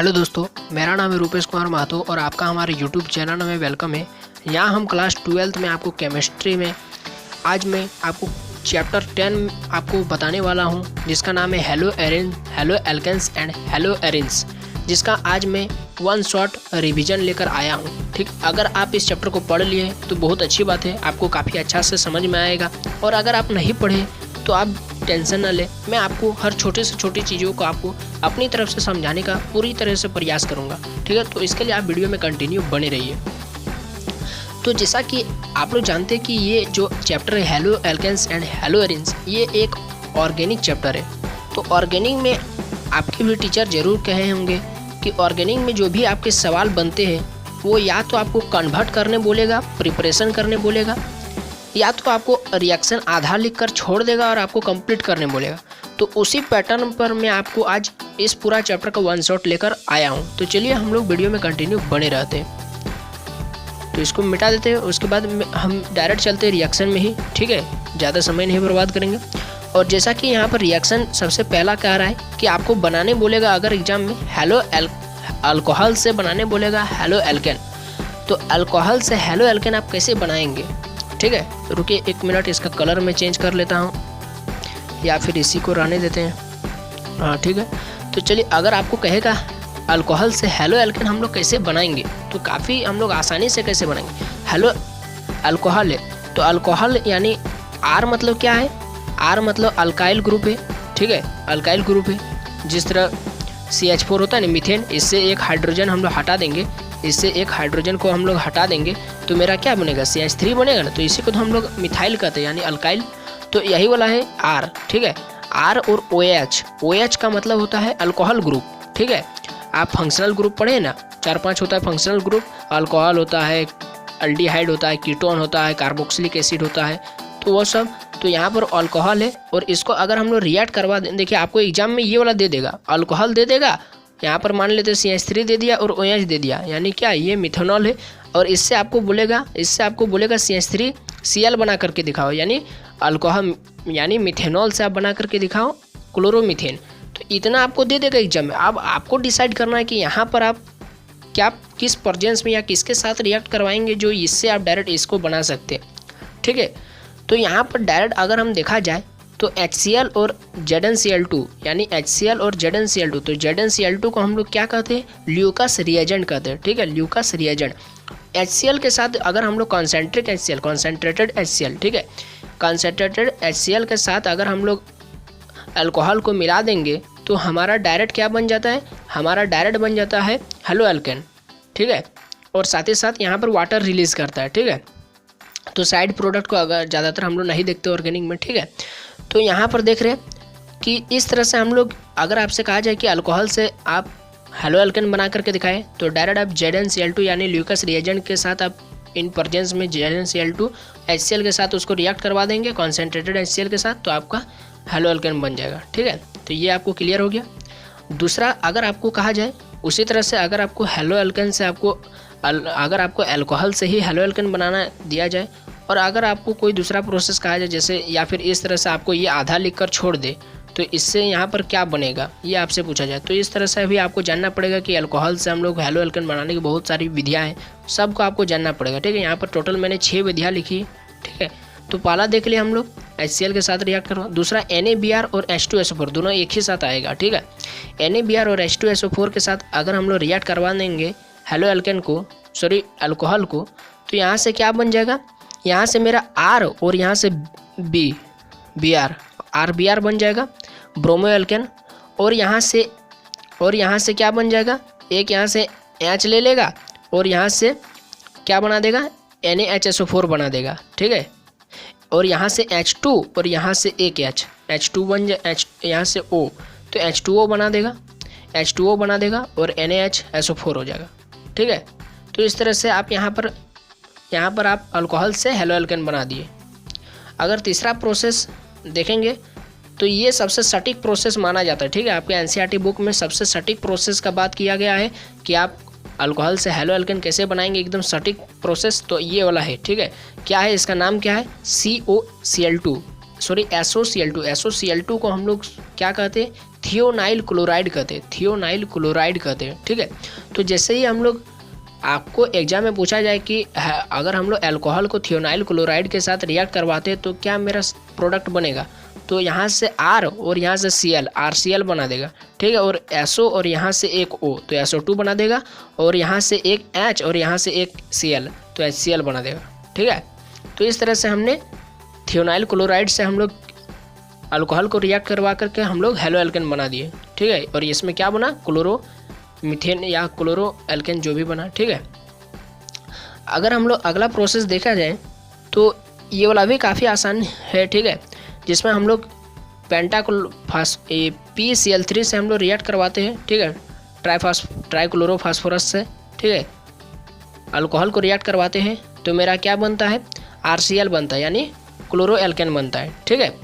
Hello दोस्तों, मेरा नाम है रूपेश कुमार महतो और आपका हमारे यूट्यूब चैनल में वेलकम है। यहाँ हम क्लास 12th में आपको केमिस्ट्री में आज मैं आपको चैप्टर 10 आपको बताने वाला हूँ, जिसका नाम है halo alkanes and halo arenes, जिसका आज मैं वन शॉट रिवीजन लेकर आया हूँ। ठीक, अगर आप इस चैप्टर को पढ़ लिए तो बहुत अच्छी बात है, आपको काफ़ी अच्छा से समझ में आएगा। और अगर आप नहीं पढ़े तो आप टेंशन ना ले, मैं आपको हर छोटे से छोटी चीज़ों को आपको अपनी तरफ से समझाने का पूरी तरह से प्रयास करूंगा। ठीक है, तो इसके लिए आप वीडियो में कंटिन्यू बने रहिए। तो जैसा कि आप लोग जानते हैं कि ये जो चैप्टर है halo alkanes and halo arenes, ये एक ऑर्गेनिक चैप्टर है। तो ऑर्गेनिक में आपके भी टीचर ज़रूर कहे होंगे कि ऑर्गेनिक में जो भी आपके सवाल बनते हैं वो या तो आपको कन्वर्ट करने बोलेगा, प्रिपरेशन करने बोलेगा, या तो आपको रिएक्शन आधा लिख कर छोड़ देगा और आपको कंप्लीट करने बोलेगा। तो उसी पैटर्न पर मैं आपको आज इस पूरा चैप्टर का वन शॉट लेकर आया हूँ। तो चलिए हम लोग वीडियो में कंटिन्यू बने रहते हैं। तो इसको मिटा देते हैं, उसके बाद हम डायरेक्ट चलते हैं रिएक्शन में ही। ठीक है, ज़्यादा समय नहीं बर्बाद करेंगे। और जैसा कि यहाँ पर रिएक्शन सबसे पहला कह रहा है कि आपको बनाने बोलेगा, अगर एग्जाम में हेलो अल्कोहल से बनाने बोलेगा हेलो एल्केन, तो अल्कोहल से हेलो एल्केन आप कैसे बनाएंगे। ठीक है, रुकिए 1 मिनट, इसका कलर मैं चेंज कर लेता हूँ या फिर इसी को रहने देते हैं। हाँ ठीक है, तो चलिए अगर आपको कहेगा अल्कोहल से हेलो एल्केन हम लोग कैसे बनाएंगे, तो काफ़ी हम लोग आसानी से कैसे बनाएंगे। हेलो अल्कोहल है तो अल्कोहल यानी आर मतलब क्या है, आर मतलब अल्काइल ग्रुप है। ठीक है, अल्काइल ग्रुप है। जिस तरह CH4 होता है ना, मीथेन, इससे एक हाइड्रोजन हम लोग हटा देंगे, इससे एक हाइड्रोजन को हम लोग हटा देंगे तो मेरा क्या बनेगा, CH3 बनेगा ना। तो इसी को तो हम लोग मिथाइल कहते हैं यानी अल्काइल। तो यही वाला है R। ठीक है, R और OH का मतलब होता है अल्कोहल ग्रुप। ठीक है, आप फंक्शनल ग्रुप पढ़े ना, 4-5 होता है फंक्शनल ग्रुप। अल्कोहल होता है, अल्डिहाइड होता है, कीटोन होता है, कार्बोक्सिलिक एसिड होता है, तो वो सब। तो यहाँ पर अल्कोहल है और इसको अगर हम लोग रिएक्ट करवा दें, देखिए आपको एग्जाम में ये वाला दे देगा, अल्कोहल दे देगा, यहाँ पर मान लेते CH3 दे दिया और OH दे दिया, यानी क्या, ये मिथेनॉल है। और इससे आपको बोलेगा CH3 Cl बना करके दिखाओ, यानी अल्कोहल यानी मिथेनॉल से आप बना करके दिखाओ क्लोरोमीथेन। तो इतना आपको दे देगा एग्जाम में। अब आपको डिसाइड करना है कि यहाँ पर आप क्या किस प्रेजेंस में या किसके साथ रिएक्ट करवाएंगे जो इससे आप डायरेक्ट इसको बना सकते हैं। ठीक है, तो यहाँ पर डायरेक्ट अगर हम देखा जाए तो HCl और ZnCl2 यानी HCl और ZnCl2, तो ZnCl2 को हम लोग क्या कहते हैं, ल्यूकस रिएजेंट कहते हैं। ठीक है, ल्यूकस रिएजेंट। HCl के साथ अगर हम लोग कॉन्सेंट्रेटेड HCl, ठीक है, कॉन्सेंट्रेटेड HCl के साथ अगर हम लोग अल्कोहल को मिला देंगे तो हमारा डायरेक्ट क्या बन जाता है, हमारा डायरेक्ट बन जाता है हेलो एल्केन। ठीक है, और साथ ही साथ यहाँ पर वाटर रिलीज करता है। ठीक है, तो साइड प्रोडक्ट को अगर ज़्यादातर हम लोग नहीं देखते ऑर्गेनिक में। ठीक है, तो यहाँ पर देख रहे हैं कि इस तरह से हम लोग, अगर आपसे कहा जाए कि अल्कोहल से आप हेलो एल्केन बना करके दिखाएं, तो डायरेक्ट आप ZnCl2 यानी ल्यूकस रिएजेंट के साथ आप इन प्रेजेंस में ZnCl2 HCl के साथ उसको रिएक्ट करवा देंगे कॉन्सेंट्रेटेड HCl के साथ, तो आपका हेलो एल्केन बन जाएगा। ठीक है, तो ये आपको क्लियर हो गया। दूसरा, अगर आपको कहा जाए उसी तरह से, अगर आपको हेलो एल्केन से अगर आपको अल्कोहल से ही हेलो एल्केन बनाना दिया जाए और अगर आपको कोई दूसरा प्रोसेस कहा जाए, जैसे या फिर इस तरह से आपको ये आधा लिख कर छोड़ दे, तो इससे यहाँ पर क्या बनेगा ये आपसे पूछा जाए, तो इस तरह से भी आपको जानना पड़ेगा कि अल्कोहल से हम लोग हेलो एल्केन बनाने की बहुत सारी विधियाँ हैं, सबको आपको जानना पड़ेगा। ठीक है, यहाँ पर टोटल मैंने 6 विधियाँ लिखी है। ठीक है, तो पहला देख लिया हम लोग HCl के साथ रिएक्ट करवा, दूसरा NaBr और H2SO4 दोनों एक ही साथ आएगा। ठीक है, NaBr और H2SO4 के साथ अगर हम लोग रिएक्ट करवा देंगे हेलो एल्केन को, सॉरी अल्कोहल को, तो यहाँ से क्या बन जाएगा, यहाँ से मेरा R और यहाँ से RBr बन जाएगा ब्रोमो एल्केन। और यहाँ से क्या बन जाएगा, एक यहाँ से H ले लेगा और यहाँ से क्या बना देगा, NaHSO4 बना देगा। ठीक है, और यहाँ से H2 और यहाँ से एक H2 बन जाए, यहाँ से O, तो H2O बना देगा और NaHSO4 हो जाएगा। ठीक है, तो इस तरह से आप यहाँ पर आप अल्कोहल से हेलो एल्केन बना दिए। अगर तीसरा प्रोसेस देखेंगे तो ये सबसे सटीक प्रोसेस माना जाता है। ठीक है, आपके NCERT बुक में सबसे सटीक प्रोसेस का बात किया गया है कि आप अल्कोहल से हेलो एल्केन कैसे बनाएंगे, एकदम सटीक प्रोसेस, तो ये वाला है। ठीक है, क्या है इसका नाम, क्या है, COCl2। सॉरी SOCl2 को हम लोग क्या कहते हैं, थियोनाइल क्लोराइड कहते हैं, थियोनाइल क्लोराइड कहते हैं। ठीक है, तो जैसे ही हम लोग आपको एग्जाम में पूछा जाए कि अगर हम लोग अल्कोहल को थियोनाइल क्लोराइड के साथ रिएक्ट करवाते हैं तो क्या मेरा प्रोडक्ट बनेगा, तो यहाँ से R और यहाँ से Cl RCl बना देगा। ठीक है, और SO और यहाँ से एक O तो SO2 बना देगा, और यहाँ से एक H और यहाँ से एक Cl तो HCl बना देगा। ठीक है, तो इस तरह से हमने थियोनाइल क्लोराइड से हम लोग अल्कोहल को रिएक्ट करवा करके हम लोग हेलो एल्केन बना दिए। ठीक है, और इसमें क्या बना, क्लोरो मीथेन या क्लोरो एल्केन जो भी बना। ठीक है, अगर हम लोग अगला प्रोसेस देखा जाए तो ये वाला भी काफ़ी आसान है। ठीक है, जिसमें हम लोग PCl3 से हम लोग रिएक्ट करवाते हैं। ठीक है, ट्राइक्लोरोफास्फोरस से। ठीक है, अल्कोहल को रिएक्ट करवाते हैं तो मेरा क्या बनता है, RCl बनता है, यानी क्लोरो एल्केन बनता है। ठीक है,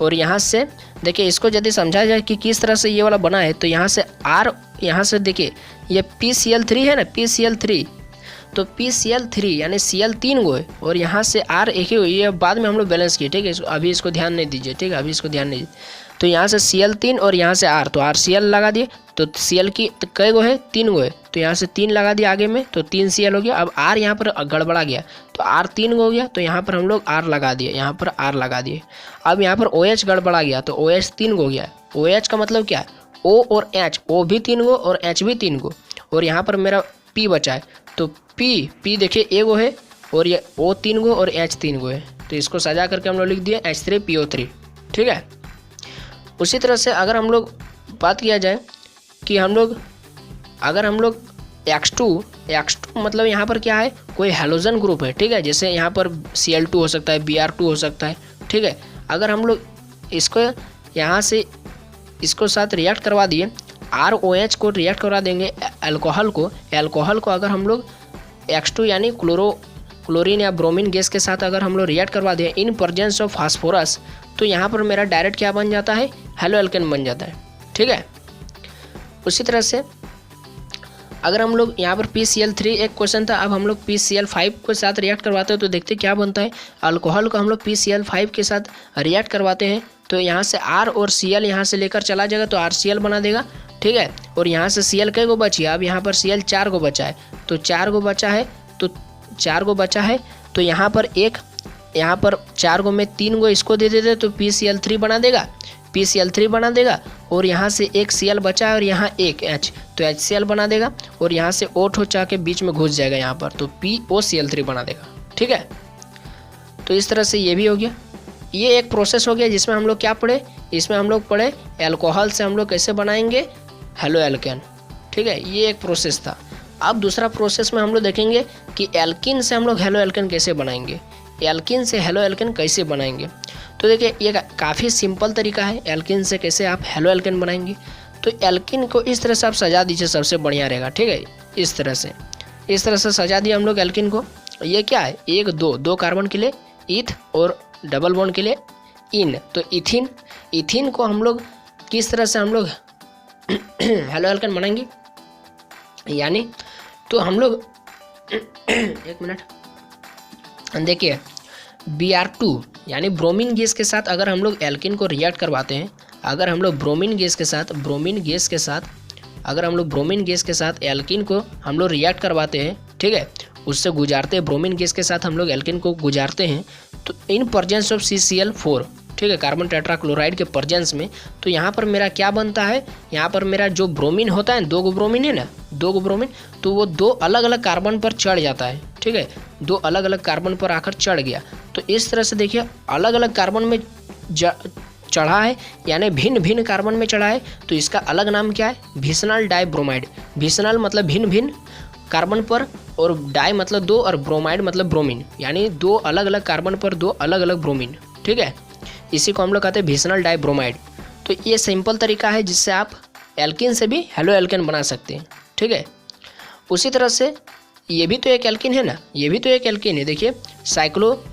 और यहाँ से देखिए, इसको यदि समझा जाए कि किस तरह से ये वाला बना है, तो यहाँ से R, यहाँ से देखिए ये PCl3 है ना, PCl3, तो PCl3 यानी Cl 3 गो है और यहाँ से R एक ही हुई है। बाद में हम लोग बैलेंस किए। ठीक है, अभी इसको ध्यान नहीं दीजिए। ठीक है, अभी इसको ध्यान नहीं दीजिए। तो यहाँ से Cl 3 और यहाँ से R, तो RCl लगा दिए, तो Cl की कई गो है, 3 गो है, तो यहाँ से 3 लगा दिया आगे में, तो 3 Cl हो गया। अब R यहाँ पर गड़बड़ा गया, तो R 3 गो हो गया, तो यहाँ पर हम लोग R लगा दिए, यहाँ पर R लगा दिए। अब यहाँ पर OH गड़बड़ा गया, तो OH 3 गो हो गया। OH का मतलब क्या है, O और H, O भी 3 गो और H भी 3 गो, और यहाँ पर मेरा P बचा है, तो P देखिए एक गो है, और ये O 3 गो और H 3 गो है, तो इसको सजा करके हम लोग लिख दिए H3PO3। ठीक है, उसी तरह से अगर हम लोग बात किया जाए कि अगर हम लोग X2 मतलब यहाँ पर क्या है, कोई हैलोजन ग्रुप है। ठीक है, जैसे यहाँ पर Cl2 हो सकता है, Br2 हो सकता है। ठीक है, अगर हम लोग इसको यहाँ से इसको साथ रिएक्ट करवा दिए, ROH को रिएक्ट करवा देंगे अल्कोहल को अगर हम लोग X2 यानी क्लोरीन या ब्रोमीन गैस के साथ अगर हम लोग रिएक्ट करवा दें इन प्रेजेंस ऑफ फास्फोरस, तो यहाँ पर मेरा डायरेक्ट क्या बन जाता है, हेलो एल्केन बन जाता है। ठीक है, उसी तरह से अगर हम लोग यहाँ पर PCl3 एक क्वेश्चन था, अब हम लोग PCl5 के साथ रिएक्ट करवाते हैं तो देखते क्या बनता है। अल्कोहल को हम लोग PCl5 के साथ रिएक्ट करवाते हैं तो यहाँ से R और Cl यहाँ से लेकर चला जाएगा, तो RCl बना देगा। ठीक है, और यहाँ से Cl कई गो बची है, अब यहाँ पर Cl 4 गो बचा है, तो 4 गो बचा है, तो यहाँ पर 4 गो में 3 गो इसको दे देते तो PCl3 बना देगा, और यहाँ से एक Cl बचा है और यहाँ एक H, तो HCl बना देगा, और यहाँ से O चाह के बीच में घुस जाएगा यहाँ पर, तो POCl3 बना देगा। ठीक है, तो इस तरह से ये भी हो गया। ये एक प्रोसेस हो गया जिसमें हम लोग क्या पढ़े, इसमें हम लोग पढ़े अल्कोहल से हम लोग कैसे बनाएंगे हेलो एल्केन। ठीक है, ये एक प्रोसेस था। अब दूसरा प्रोसेस में हम लोग देखेंगे कि एल्किन से हम लोग हेलो एल्केन कैसे बनाएंगे, तो देखिए ये काफ़ी सिंपल तरीका है एल्किन से कैसे आप हेलो एल्केन बनाएंगे। तो एल्किन को इस तरह से आप सजा दीजिए, सबसे बढ़िया रहेगा। ठीक है, इस तरह से सजा दिया हम लोग एल्किन को। ये क्या है, 1 2 कार्बन के लिए ईथ और डबल बॉन्ड के लिए इन, तो इथिन को हम लोग किस तरह से हम लोग हेलो एल्केन बनाएंगे, यानी तो हम लोग एक मिनट देखिए, Br2 यानी ब्रोमीन गैस के साथ अगर हम लोग एल्किन को रिएक्ट करवाते हैं, अगर हम लोग ब्रोमीन गैस के साथ एल्किन को हम लोग रिएक्ट करवाते हैं, ठीक है, उससे गुजारते हैं, ब्रोमीन गैस के साथ हम लोग एल्किन को गुजारते हैं, तो इन प्रेजेंस ऑफ CCl4, ठीक है, कार्बन टेट्राक्लोराइड के प्रेजेंस में, तो यहाँ पर मेरा क्या बनता है, यहाँ पर मेरा जो ब्रोमीन होता है, 2 गो ब्रोमीन है ना, 2 गो ब्रोमीन, तो वो 2 अलग अलग कार्बन पर चढ़ जाता है। ठीक है, 2 अलग अलग कार्बन पर आकर चढ़ गया, तो इस तरह से देखिए अलग अलग कार्बन में चढ़ा है, यानी भिन्न भिन्न कार्बन में चढ़ा है, तो इसका अलग नाम क्या है, विसनल डाइब्रोमाइड। विसनल मतलब भिन्न भिन्न कार्बन पर, और डाई मतलब 2 और ब्रोमाइड मतलब ब्रोमीन, यानी 2 अलग अलग कार्बन पर 2 अलग अलग ब्रोमीन। ठीक है, इसी को हम लोग कहते हैं विसनल डाइब्रोमाइड। तो ये सिंपल तरीका है जिससे आप एल्किन से भी हेलो एल्केन बना सकते हैं। ठीक है, उसी तरह से ये भी तो एक एल्किन है ना, देखिए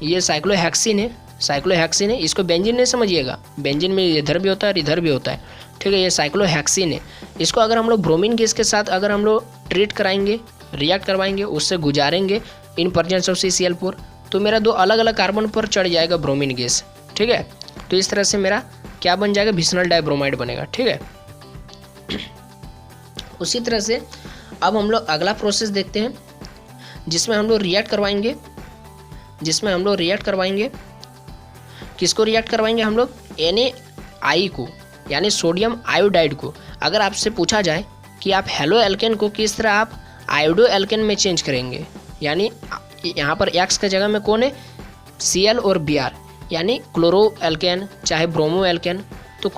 ये साइक्लोहेक्सिन है, इसको बेंजीन नहीं समझिएगा, बेंजीन में इधर भी होता है और इधर भी होता है। ठीक है, ये साइक्लोहेक्सिन है, इसको अगर हम लोग ब्रोमीन गैस के साथ अगर हम लोग ट्रीट कराएंगे, रिएक्ट करवाएंगे, उससे गुजारेंगे इन प्रेजेंस ऑफ CCl4, तो मेरा 2 अलग अलग कार्बन पर चढ़ जाएगा ब्रोमीन गैस। ठीक है, तो इस तरह से मेरा क्या बन जाएगा, विसनल डाइब्रोमाइड बनेगा। ठीक है, उसी तरह से अब हम लोग अगला प्रोसेस देखते हैं जिसमें हम लोग रिएक्ट करवाएंगे, किसको रिएक्ट करवाएंगे हम लोग, NaI को, यानी सोडियम आयोडाइड को। अगर आपसे पूछा जाए कि आप हेलो एल्केन को किस तरह आप आयोडो एल्केन में चेंज करेंगे, यानी यहाँ पर X के जगह में कौन है, Cl और Br, यानी क्लोरो एल्केन चाहे ब्रोमो एल्केन। तो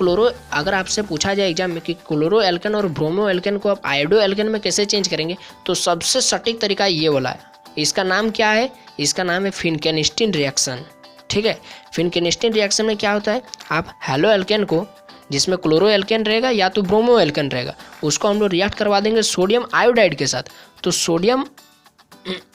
अगर आपसे पूछा जाए एग्जाम में कि क्लोरो एल्केन और ब्रोमो एल्केन को आप आयोडो एल्केन में कैसे चेंज करेंगे, तो सबसे सटीक तरीका ये वाला है। इसका नाम क्या है, इसका नाम है फिनकेनिस्टीन रिएक्शन। ठीक है, फिनकेनिस्टीन रिएक्शन में क्या होता है, आप हेलो एल्केन को जिसमें क्लोरो एल्केन रहेगा या तो ब्रोमो एल्केन रहेगा, उसको हम लोग रिएक्ट करवा देंगे सोडियम आयोडाइड के साथ। तो सोडियम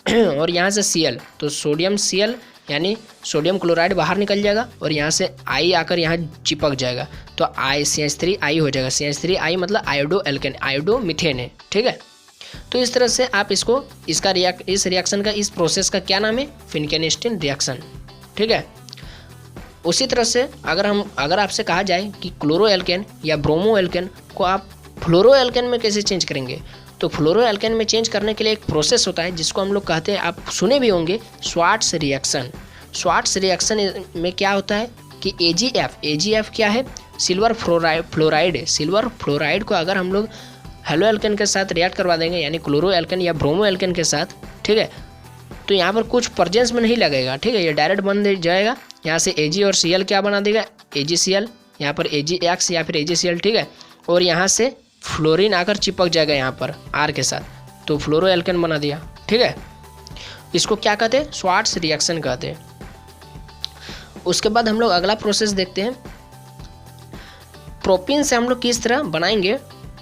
और यहाँ से Cl, तो सोडियम Cl यानी सोडियम क्लोराइड बाहर निकल जाएगा और यहाँ से I आकर यहाँ चिपक जाएगा, तो CH3I हो जाएगा। CH3I मतलब आयोडो एल्केन, आयोडो मीथेन है। ठीक है, तो इस तरह से आप इस रिएक्शन का, इस प्रोसेस का क्या नाम है, फिनकेनिस्टीन रिएक्शन। ठीक है, उसी तरह से अगर आपसे कहा जाए कि क्लोरो एल्केन या ब्रोमो एल्केन को आप फ्लोरो एल्केन में कैसे चेंज करेंगे, तो फ्लोरो एल्केन में चेंज करने के लिए एक प्रोसेस होता है जिसको हम लोग कहते हैं, आप सुने भी होंगे, स्वार्ट्स रिएक्शन। स्वार्ट्स रिएक्शन में क्या होता है कि AgF क्या है, सिल्वर फ्लोराइड है। सिल्वर फ्लोराइड को अगर हम लोग हेलो एल्केन के साथ रिएक्ट करवा देंगे, यानी क्लोरो एल्केन या ब्रोमो एल्केन के साथ, ठीक है, तो यहाँ पर कुछ प्रेजेंस में नहीं लगेगा। ठीक है, ये डायरेक्ट बन जाएगा, यहाँ से Ag और Cl क्या बना देगा, AgCl, यहाँ पर AgX या फिर AgCl। ठीक है, और यहाँ से फ्लोरीन आकर चिपक जाएगा यहाँ पर R के साथ, तो फ्लोरो एल्केन बना दिया। ठीक है, इसको क्या कहते हैं, स्वार्ट्स रिएक्शन कहते हैं। उसके बाद हम लोग अगला प्रोसेस देखते हैं, प्रोपीन से हम लोग किस तरह बनाएंगे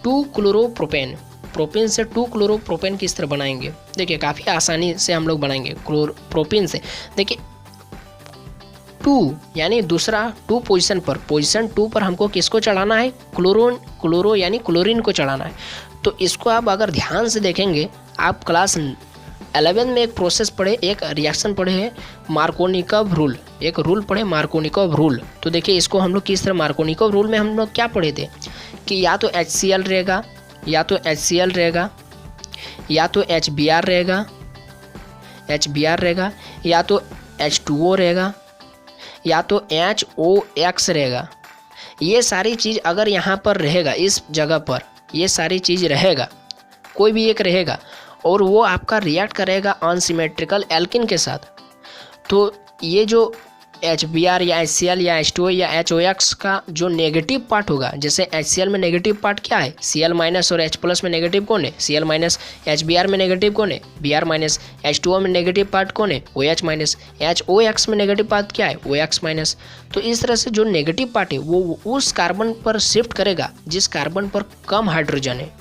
2-क्लोरोप्रोपेन। प्रोपीन से 2-क्लोरोप्रोपेन किस तरह बनाएंगे, देखिए काफ़ी आसानी से हम लोग बनाएंगे प्रोपीन से। देखिए 2 यानी दूसरा 2 पोजीशन पर हमको किसको चढ़ाना है, क्लोरो यानी क्लोरीन को चढ़ाना है। तो इसको आप अगर ध्यान से देखेंगे, आप क्लास 11 में एक प्रोसेस पढ़े, एक रिएक्शन पढ़े हैं, मार्कोनिकोव रूल, एक रूल पढ़े मार्कोनिकोव रूल। तो देखिए इसको हम लोग किस तरह, मार्कोनिकोव रूल में हम लोग क्या पढ़े थे कि या तो HCl रहेगा, या तो HCl रहेगा, या तो HBr रहेगा, या तो H2O रहेगा, या तो HOX रहेगा। ये सारी चीज़ अगर यहाँ पर रहेगा, इस जगह पर ये सारी चीज़ रहेगा, कोई भी एक रहेगा, और वो आपका रिएक्ट करेगा अनसिमेट्रिकल एल्किन के साथ, तो ये जो HBr या HCl या H2O या HOX का जो नेगेटिव पार्ट होगा, जैसे HCl में नेगेटिव पार्ट क्या है, Cl माइनस, और H+ में नेगेटिव कौन है, Cl माइनस। HBr में नेगेटिव कौन है, Br माइनस। H2O में नेगेटिव पार्ट कौन है, OH माइनस। HOX में नेगेटिव पार्ट क्या है, OX माइनस। तो इस तरह से जो नेगेटिव पार्ट है वो उस कार्बन पर शिफ्ट करेगा जिस कार्बन पर कम हाइड्रोजन है।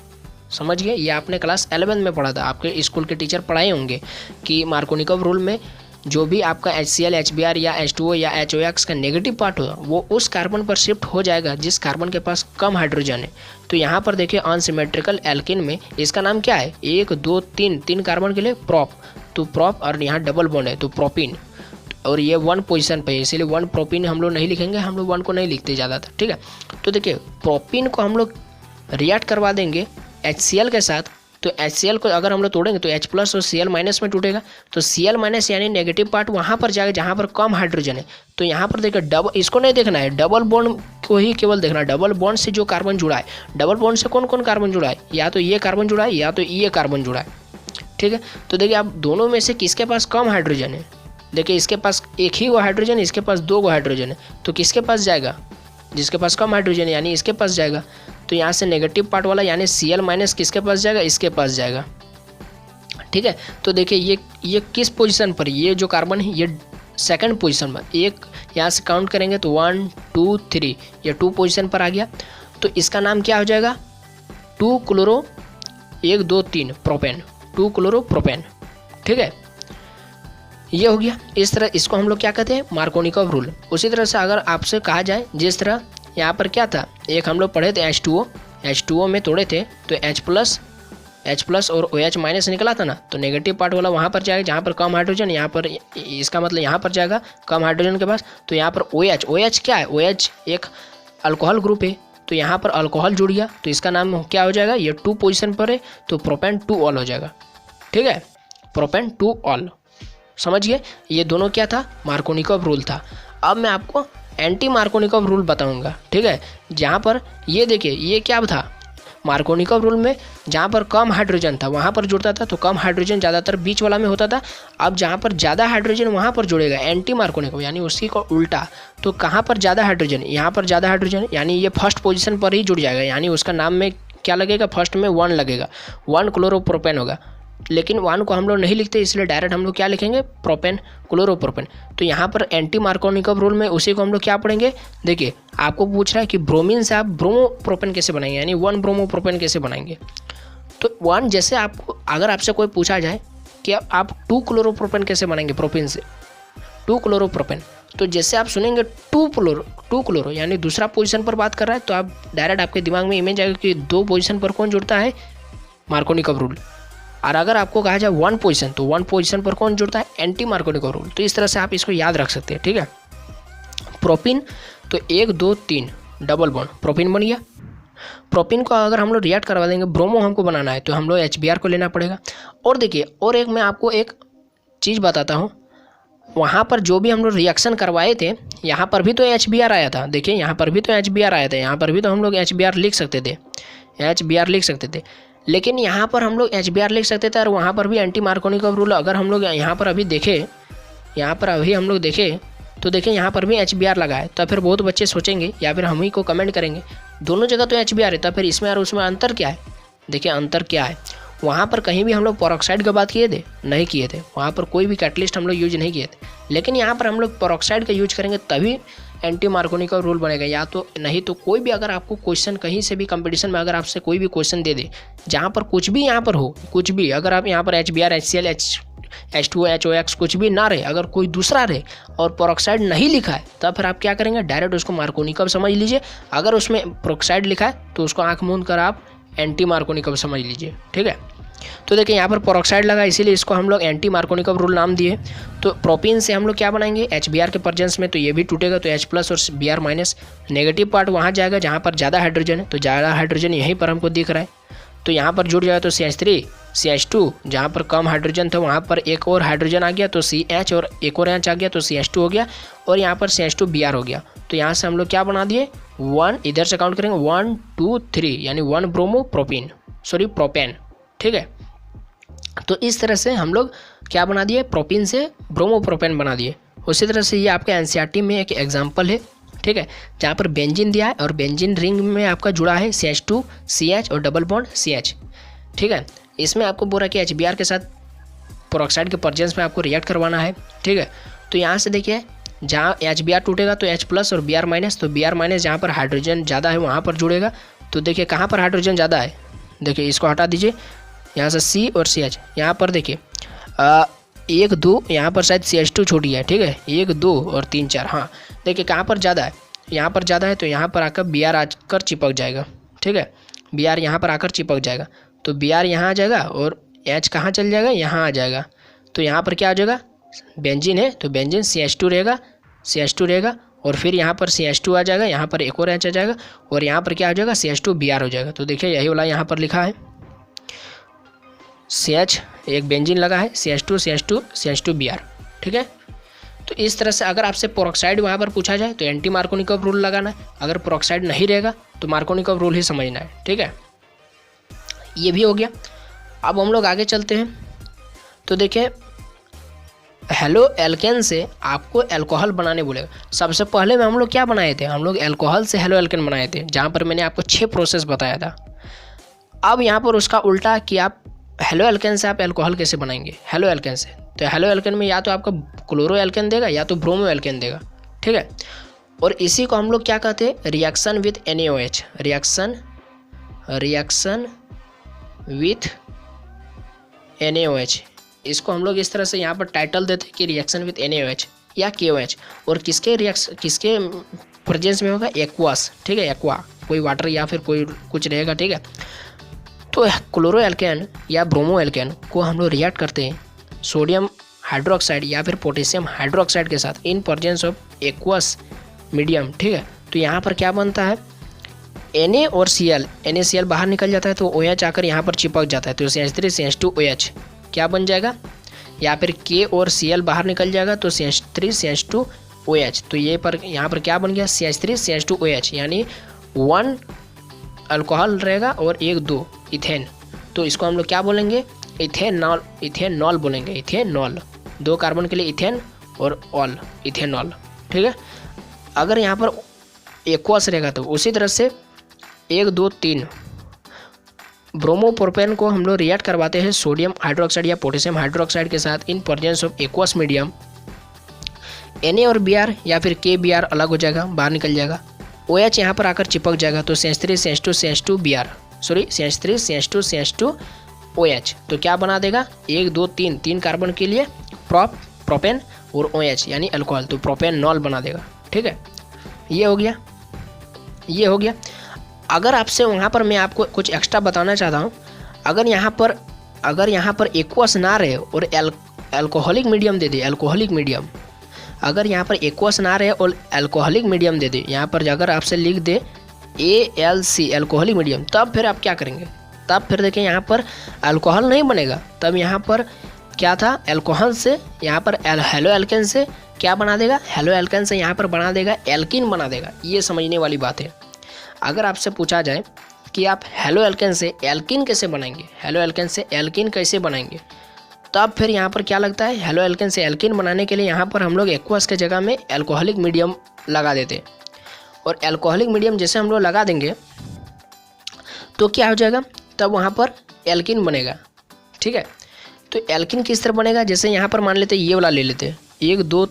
समझ गए, ये आपने क्लास 11 में पढ़ा था, आपके स्कूल के टीचर पढ़ाए होंगे कि मार्कोनिकोव रूल में जो भी आपका HCl, HBr या H2O या HOX का नेगेटिव पार्ट होगा वो उस कार्बन पर शिफ्ट हो जाएगा जिस कार्बन के पास कम हाइड्रोजन है। तो यहाँ पर देखिए अनसिमेट्रिकल एल्किन में इसका नाम क्या है, 1 2 3 कार्बन के लिए प्रोप, तो प्रोप, और यहाँ डबल बॉन्ड है तो प्रोपीन, और ये 1 पोजीशन पे है, इसीलिए 1 प्रोपीन हम लोग नहीं लिखेंगे, हम लोग 1 को नहीं लिखते ज़्यादातर। ठीक है, तो देखिए प्रोपीन को हम लोग रिएक्ट करवा देंगे HCl के साथ, तो HCl को अगर हम लोग तोड़ेंगे तो H+ और Cl- में टूटेगा, तो Cl- यानी नेगेटिव पार्ट वहाँ पर जाएगा जहाँ पर कम हाइड्रोजन है। तो यहाँ पर देखिए इसको नहीं देखना है, डबल बॉन्ड को ही केवल देखना है। डबल बॉन्ड से जो कार्बन जुड़ा है, डबल बॉन्ड से कौन कौन कार्बन जुड़ा है, या तो ये कार्बन जुड़ा है या तो ये कार्बन जुड़ा है। ठीक है, तो देखिए आप दोनों में से किसके पास कम हाइड्रोजन है, देखिए इसके पास 1 ही गो हाइड्रोजन, इसके पास 2 गो हाइड्रोजन है, तो किसके पास जाएगा, जिसके पास कम हाइड्रोजन है यानी इसके पास जाएगा। तो यहाँ से नेगेटिव पार्ट वाला यानी Cl- किसके पास जाएगा, इसके पास जाएगा। ठीक है, तो देखिए ये किस पोजीशन पर, ये जो कार्बन है ये सेकंड पोजीशन पर, एक यहाँ से काउंट करेंगे तो 1 2 3, ये 2 पोजीशन पर आ गया। तो इसका नाम क्या हो जाएगा, 2-क्लोरो 1 2 3 प्रोपेन, 2-क्लोरोप्रोपेन। ठीक है, ये हो गया। इस तरह इसको हम लोग क्या कहते हैं, मार्कोनिकोव रूल। उसी तरह से अगर आपसे कहा जाए, जिस तरह यहाँ पर क्या था, एक हम लोग पढ़े थे H2O में तोड़े थे तो H+ H प्लस और OH माइनस निकला था ना, तो नेगेटिव पार्ट वाला वहाँ पर जाएगा जहाँ पर कम हाइड्रोजन, यहाँ पर इसका मतलब यहाँ पर जाएगा कम हाइड्रोजन के पास, तो यहाँ पर OH क्या है, OH एक अल्कोहल ग्रुप है, तो यहाँ पर अल्कोहल जुड़ गया, तो इसका नाम क्या हो जाएगा, ये 2 पोजीशन पर है तो प्रोपेन 2 ऑल हो जाएगा। ठीक है, प्रोपेन 2 ऑल, समझ गए। ये दोनों क्या था, मार्कोनिकॉव रूल था। अब मैं आपको एंटी मार्कोनिकॉव रूल बताऊंगा। ठीक है, जहाँ पर ये देखिए ये क्या था, मार्कोनिकॉव रूल में जहाँ पर कम हाइड्रोजन था वहाँ पर जुड़ता था, तो कम हाइड्रोजन ज़्यादातर बीच वाला में होता था। अब जहाँ पर ज़्यादा हाइड्रोजन वहाँ पर जुड़ेगा एंटी मार्कोनिकॉव, यानी उसकी को उल्टा। तो कहाँ पर ज़्यादा हाइड्रोजन, यहाँ पर ज़्यादा हाइड्रोजन, यानी ये फर्स्ट पोजीशन पर ही जुड़ जाएगा, यानी उसका नाम में क्या लगेगा, फर्स्ट में 1 लगेगा, 1 क्लोरोप्रोपेन होगा। लेकिन 1 को हम लोग नहीं लिखते, इसलिए डायरेक्ट हम लोग क्या लिखेंगे, प्रोपेन क्लोरोप्रोपेन। तो यहाँ पर एंटी मार्कोनिकॉव रूल में उसी को हम लोग क्या पढ़ेंगे, देखिए आपको पूछ रहा है कि ब्रोमीन से आप ब्रोमोप्रोपेन कैसे बनाएंगे, यानी 1 ब्रोमोप्रोपेन कैसे बनाएंगे। तो 1 जैसे आपको अगर आपसे कोई पूछा जाए कि आप 2 क्लोरोप्रोपेन कैसे बनाएंगे प्रोपेन से, 2 क्लोरोप्रोपेन, तो जैसे आप सुनेंगे 2 क्लोरो यानी दूसरा पोजीशन पर बात कर रहा है, तो आप डायरेक्ट आपके दिमाग में इमेज आएगा कि 2 पोजीशन पर कौन जुड़ता है, मार्कोनिकॉव रूल। और अगर आपको कहा जाए 1 पोजीशन, तो 1 पोजीशन पर कौन जुड़ता है, एंटी मार्कोनिकॉव रूल। तो इस तरह से आप इसको याद रख सकते हैं। ठीक है, प्रोपिन तो 1 2 3 डबल बॉन्ड प्रोपिन बन गया। प्रोपिन को अगर हम लोग रिएक्ट करवा देंगे, ब्रोमो हमको बनाना है, तो हम लोग HBr को लेना पड़ेगा। और देखिए और एक मैं आपको एक चीज़ बताता हूँ, वहाँ पर जो भी हम लोग रिएक्शन करवाए थे, यहाँ पर भी तो HBr आया था। देखिए यहाँ पर भी तो HBr आया था, यहाँ पर भी तो हम लोग HBr लिख सकते थे, HBr लिख सकते थे। लेकिन यहाँ पर हम लोग HBr लिख सकते थे और वहाँ पर भी एंटी मार्कोनिकॉव रूल अगर हम लोग यहाँ पर अभी देखें, यहाँ पर अभी हम लोग देखें तो देखें यहाँ पर भी HBr लगा है। तो फिर बहुत बच्चे सोचेंगे या फिर हम ही को कमेंट करेंगे, दोनों जगह तो HBr है, तो फिर इसमें और उसमें अंतर क्या है। देखिए अंतर क्या है, वहाँ पर कहीं भी हम लोग पेरोक्साइड की बात किए थे, नहीं किए थे, वहाँ पर कोई भी कैटलिस्ट हम लोग यूज नहीं किए थे। लेकिन यहाँ पर हम लोग पेरोक्साइड का यूज करेंगे तभी एंटी मार्कोनिकॉव रूल बनेगा, या तो नहीं तो कोई भी अगर आपको क्वेश्चन कहीं से भी कंपटीशन में अगर आपसे कोई भी क्वेश्चन दे दे, जहाँ पर कुछ भी यहाँ पर हो, कुछ भी अगर आप यहाँ पर HBr HCl H2O HOX कुछ भी ना रहे, अगर कोई दूसरा रहे और पेरोक्साइड नहीं लिखा है, तब फिर आप क्या करेंगे, डायरेक्ट उसको मार्कोनिकॉव समझ लीजिए। अगर उसमें पेरोक्साइड लिखा है तो उसको आँख मूंद कर आप एंटी मार्कोनिकॉव समझ लीजिए। ठीक है, तो देखिए यहाँ पर पेरोक्साइड लगा, इसीलिए इसको हम लोग एंटी मार्कोनिकॉव रूल नाम दिए। तो प्रोपीन से हम लोग क्या बनाएंगे, HBr के प्रेजेंस में, तो ये भी टूटेगा, तो H प्लस और Br माइनस, नेगेटिव पार्ट वहाँ जाएगा जहाँ पर ज़्यादा हाइड्रोजन है, तो ज़्यादा हाइड्रोजन यहीं पर हमको दिख रहा है, तो यहाँ पर जुड़ जाएगा, तो CH3 CH2, जहाँ पर कम हाइड्रोजन था वहाँ पर एक और हाइड्रोजन आ गया, तो CH और एक और H आ गया, तो CH2 हो गया, और यहाँ पर CH2Br हो गया। तो यहाँ से हम लोग क्या बना दिए, 1 इधर से काउंट करेंगे 1 2 3, यानी 1 ब्रोमोप्रोपीन प्रोपेन। ठीक है, तो इस तरह से हम लोग क्या बना दिए, प्रोपीन से ब्रोमोप्रोपेन बना दिए। उसी तरह से ये आपका NCERT में एक एग्जाम्पल है। ठीक है, जहाँ पर बेंजीन दिया है और बेंजीन रिंग में आपका जुड़ा है CH2 CH और डबल बॉन्ड CH। ठीक है, इसमें आपको बोला कि HBr के साथ पेरोक्साइड के प्रेजेंस में आपको रिएक्ट करवाना है। ठीक है, तो यहाँ से देखिए जहाँ HBr टूटेगा तो H प्लस और Br माइनस, तो Br माइनस जहाँ पर हाइड्रोजन ज़्यादा है वहाँ पर जुड़ेगा। तो देखिए कहाँ पर हाइड्रोजन ज़्यादा है, देखिए इसको हटा दीजिए, यहाँ से C और CH, यहाँ पर देखिए 1 2, यहाँ पर शायद CH2 छोटी है। ठीक है, 1 2 और 3 4, हाँ देखिए कहाँ पर ज़्यादा है, यहाँ पर ज़्यादा है, तो यहाँ पर आकर Br आकर चिपक जाएगा। ठीक है, Br यहाँ पर आकर चिपक जाएगा, तो Br यहाँ आ जाएगा और H कहाँ चल जाएगा, यहाँ आ जाएगा। तो यहाँ पर क्या आ जाएगा, बेंजीन है तो बेंजीन CH2 रहेगा, और फिर यहाँ पर CH2 आ जाएगा, यहाँ पर एक और H आ जाएगा, और यहाँ पर क्या आ जाएगा, CH2Br हो जाएगा। तो देखिए यही वाला यहाँ पर लिखा है, CH एक बेंजीन लगा है, CH2Br। ठीक है, तो इस तरह से अगर आपसे पेरोक्साइड वहाँ पर पूछा जाए तो एंटी मार्कोनिकॉव रूल लगाना है, अगर पेरोक्साइड नहीं रहेगा तो मार्कोनिकॉव रूल ही समझना है। ठीक है, ये भी हो गया। अब हम लोग आगे चलते हैं, तो देखिए हेलो एल्केन से आपको अल्कोहल बनाने बोलेगा। सबसे पहले में हम लोग क्या बनाए थे, हम लोग अल्कोहल से हेलो एल्केन बनाए थे, जहाँ पर मैंने आपको 6 प्रोसेस बताया था। अब यहाँ पर उसका उल्टा कि आप हेलो एल्केन से आप अल्कोहल कैसे बनाएंगे, हेलो एल्केन से, तो हेलो एल्केन में या तो आपका क्लोरो एल्केन देगा या तो ब्रोमो एल्केन देगा। ठीक है, और इसी को हम लोग क्या कहते हैं, reaction with NaOH, reaction with NaOH। इसको हम लोग इस तरह से यहाँ पर टाइटल देते हैं कि रिएक्शन विथ NaOH या KOH, और किसके प्रेजेंस में होगा, एक्वास। ठीक है, एक्वा कोई वाटर या फिर कोई कुछ रहेगा। ठीक है, तो क्लोरो एल्केन या ब्रोमो एल्केन को हम लोग रिएक्ट करते हैं सोडियम हाइड्रोक्साइड या फिर पोटेशियम हाइड्रोक्साइड के साथ in presence of aqueous medium. ठीक है, तो यहाँ पर क्या बनता है Na और Cl, NaCl बाहर निकल जाता है तो OH आकर यहाँ पर चिपक जाता है तो CH3CH2OH क्या बन जाएगा, या फिर K और Cl बाहर निकल जाएगा तो CH3CH2OH। तो ये पर यहाँ पर क्या बन गया CH3CH2OH, यानी 1 अल्कोहल रहेगा और 1 2 इथेन। तो इसको हम लोग क्या बोलेंगे इथेनॉल, इथेनॉल बोलेंगे, इथेनॉल। 2 कार्बन के लिए इथेन और ऑल इथेनॉल। ठीक है, अगर यहाँ पर एक्वस रहेगा तो उसी तरह से 1 2 3 ब्रोमोप्रोपेन को हम लोग रिएक्ट करवाते हैं सोडियम हाइड्रोक्साइड या पोटेशियम हाइड्रोक्साइड के साथ in presence of aqueous medium. Na और Br या फिर KBr अलग हो जाएगा, बाहर निकल जाएगा, OH यहाँ पर आकर चिपक जाएगा तो CH3CH2CH2Br सॉरी CH3CH2CH2OH। तो क्या बना देगा 1 2 3 कार्बन के लिए प्रोपेन और OH यानी अल्कोहल, तो प्रोपेनॉल बना देगा। ठीक है, ये हो गया, ये हो गया। अगर आपसे वहाँ पर मैं आपको कुछ एक्स्ट्रा बताना चाहता हूँ, अगर यहाँ पर एक्वस ना रहे और अल्कोहलिक मीडियम दे दे, अल्कोहलिक मीडियम, अगर यहाँ पर एक्वस ना रहे और अल्कोहलिक मीडियम दे दे, यहाँ पर अगर आपसे लिख दे ALC अल्कोहलिक मीडियम, तब फिर आप क्या करेंगे, तब फिर देखें यहाँ पर अल्कोहल नहीं बनेगा, तब यहाँ पर क्या था अल्कोहल से यहाँ पर हेलो एल्केन से क्या बना देगा, हेलो एल्केन से यहाँ पर बना देगा एल्किन बना देगा। ये समझने वाली बात है। अगर आपसे पूछा जाए कि आप हेलो एल्केन से एल्किन कैसे बनाएंगे, हेलो एल्केन से एल्किन कैसे बनाएंगे, तब फिर यहाँ पर क्या लगता है हेलो एल्केन से एल्किन बनाने के लिए यहाँ पर हम लोग एक्वस के जगह में अल्कोहलिक मीडियम लगा देते हैं। और अल्कोहलिक मीडियम जैसे हम लोग लगा देंगे तो क्या हो जाएगा, तब वहाँ पर एल्किन बनेगा। ठीक है, तो एल्किन किस तरह बनेगा, जैसे यहाँ पर मान लेते ये वाला ले लेते हैं 1 2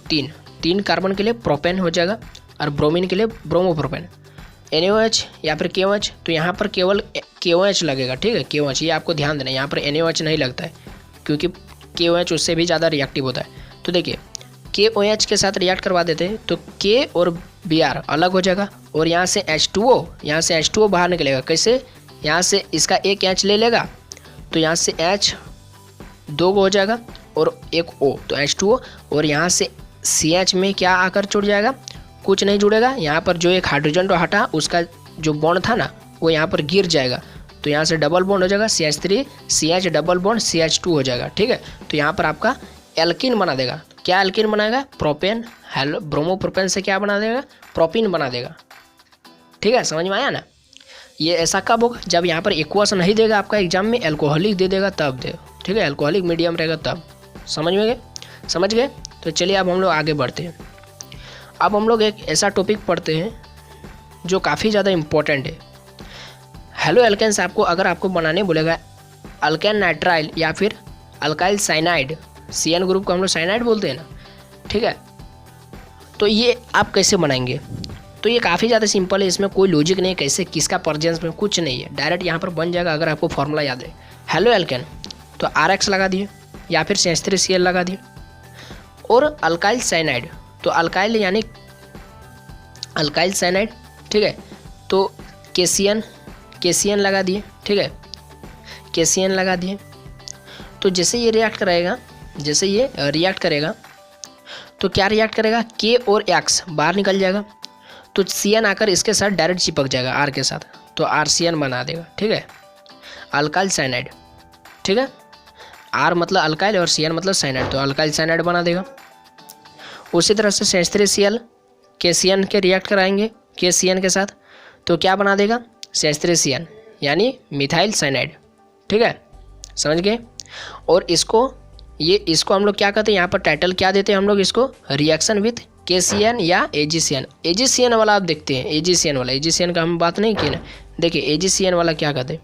3 कार्बन के लिए प्रोपेन हो जाएगा और ब्रोमीन के लिए ब्रोमोप्रोपेन, NaOH या फिर KOH, तो यहाँ पर केवल KOH लगेगा। ठीक है, KOH, ये आपको ध्यान देना, यहाँ पर NaOH नहीं लगता है क्योंकि KOH उससे भी ज़्यादा रिएक्टिव होता है। तो देखिए KOH के साथ रिएक्ट करवा देते हैं तो K और Br अलग हो जाएगा और यहाँ से H2O, यहाँ से H2O बाहर निकलेगा। कैसे, यहाँ से इसका एक H ले लेगा तो यहाँ से H 2 हो जाएगा और एक O, तो H2O, और यहाँ से CH में क्या आकर जुड़ जाएगा, कुछ नहीं जुड़ेगा। यहाँ पर जो एक हाइड्रोजन तो हटा, उसका जो बॉन्ड था ना वो यहाँ पर गिर जाएगा, तो यहाँ से डबल बॉन्ड हो जाएगा CH3 CH double bond CH2 हो जाएगा। ठीक है, तो यहाँ पर आपका एल्किन बना देगा। क्या एल्किन बनाएगा, प्रोपेन, हेलो ब्रोमोप्रोपेन से क्या बना देगा, प्रोपिन बना देगा। ठीक है, समझ में आया ना। ये ऐसा कब होगा, जब यहाँ पर एक्वस नहीं देगा आपका एग्जाम में, अल्कोहलिक दे देगा तब दे। ठीक है, अल्कोहलिक मीडियम रहेगा तब। समझ में गए, समझ गए। तो चलिए अब हम लोग आगे बढ़ते हैं। अब हम लोग एक ऐसा टॉपिक पढ़ते हैं जो काफ़ी ज़्यादा इम्पोर्टेंट है। हेलो एल्केन्स आपको अगर आपको बनाने बोलेगा अल्केन नाइट्राइल या फिर अल्काइल साइनाइड, CN ग्रुप को हम लोग साइनाइड बोलते हैं ना। ठीक है, तो ये आप कैसे बनाएंगे, तो ये काफ़ी ज़्यादा सिंपल है, इसमें कोई लॉजिक नहीं है कैसे किसका प्रेजेंस में, कुछ नहीं है, डायरेक्ट यहाँ पर बन जाएगा। अगर आपको फॉर्मूला याद है हेलो एल्केन तो RX लगा दिए या फिर CH3Cl लगा दिए, और अल्काइल साइनाइड तो अल्काइल यानी अल्काइल साइनाइड। ठीक है, तो KCN लगा दिए। ठीक है, KCN लगा दिए। तो जैसे ये रिएक्ट करेगा तो क्या रिएक्ट करेगा, K और X बाहर निकल जाएगा तो CN आकर इसके साथ डायरेक्ट चिपक जाएगा R के साथ, तो RCN बना देगा। ठीक है, अल्काइल साइनाइड। ठीक है, R मतलब अल्काइल और CN मतलब साइनाइड, तो अल्काइल साइनाइड बना देगा। उसी तरह से CH3Cl KCN के रिएक्ट कराएंगे KCN के साथ, तो क्या बना देगा CH3CN यानी मिथाइल साइनाइड। ठीक है, समझ गए। और इसको हम लोग क्या कहते हैं, यहाँ पर टाइटल क्या देते हैं हम लोग इसको, रिएक्शन विथ KCN या AgCN। AgCN वाला आप देखते हैं, AgCN का हम बात नहीं की ना। देखिए AgCN वाला क्या कहते हैं,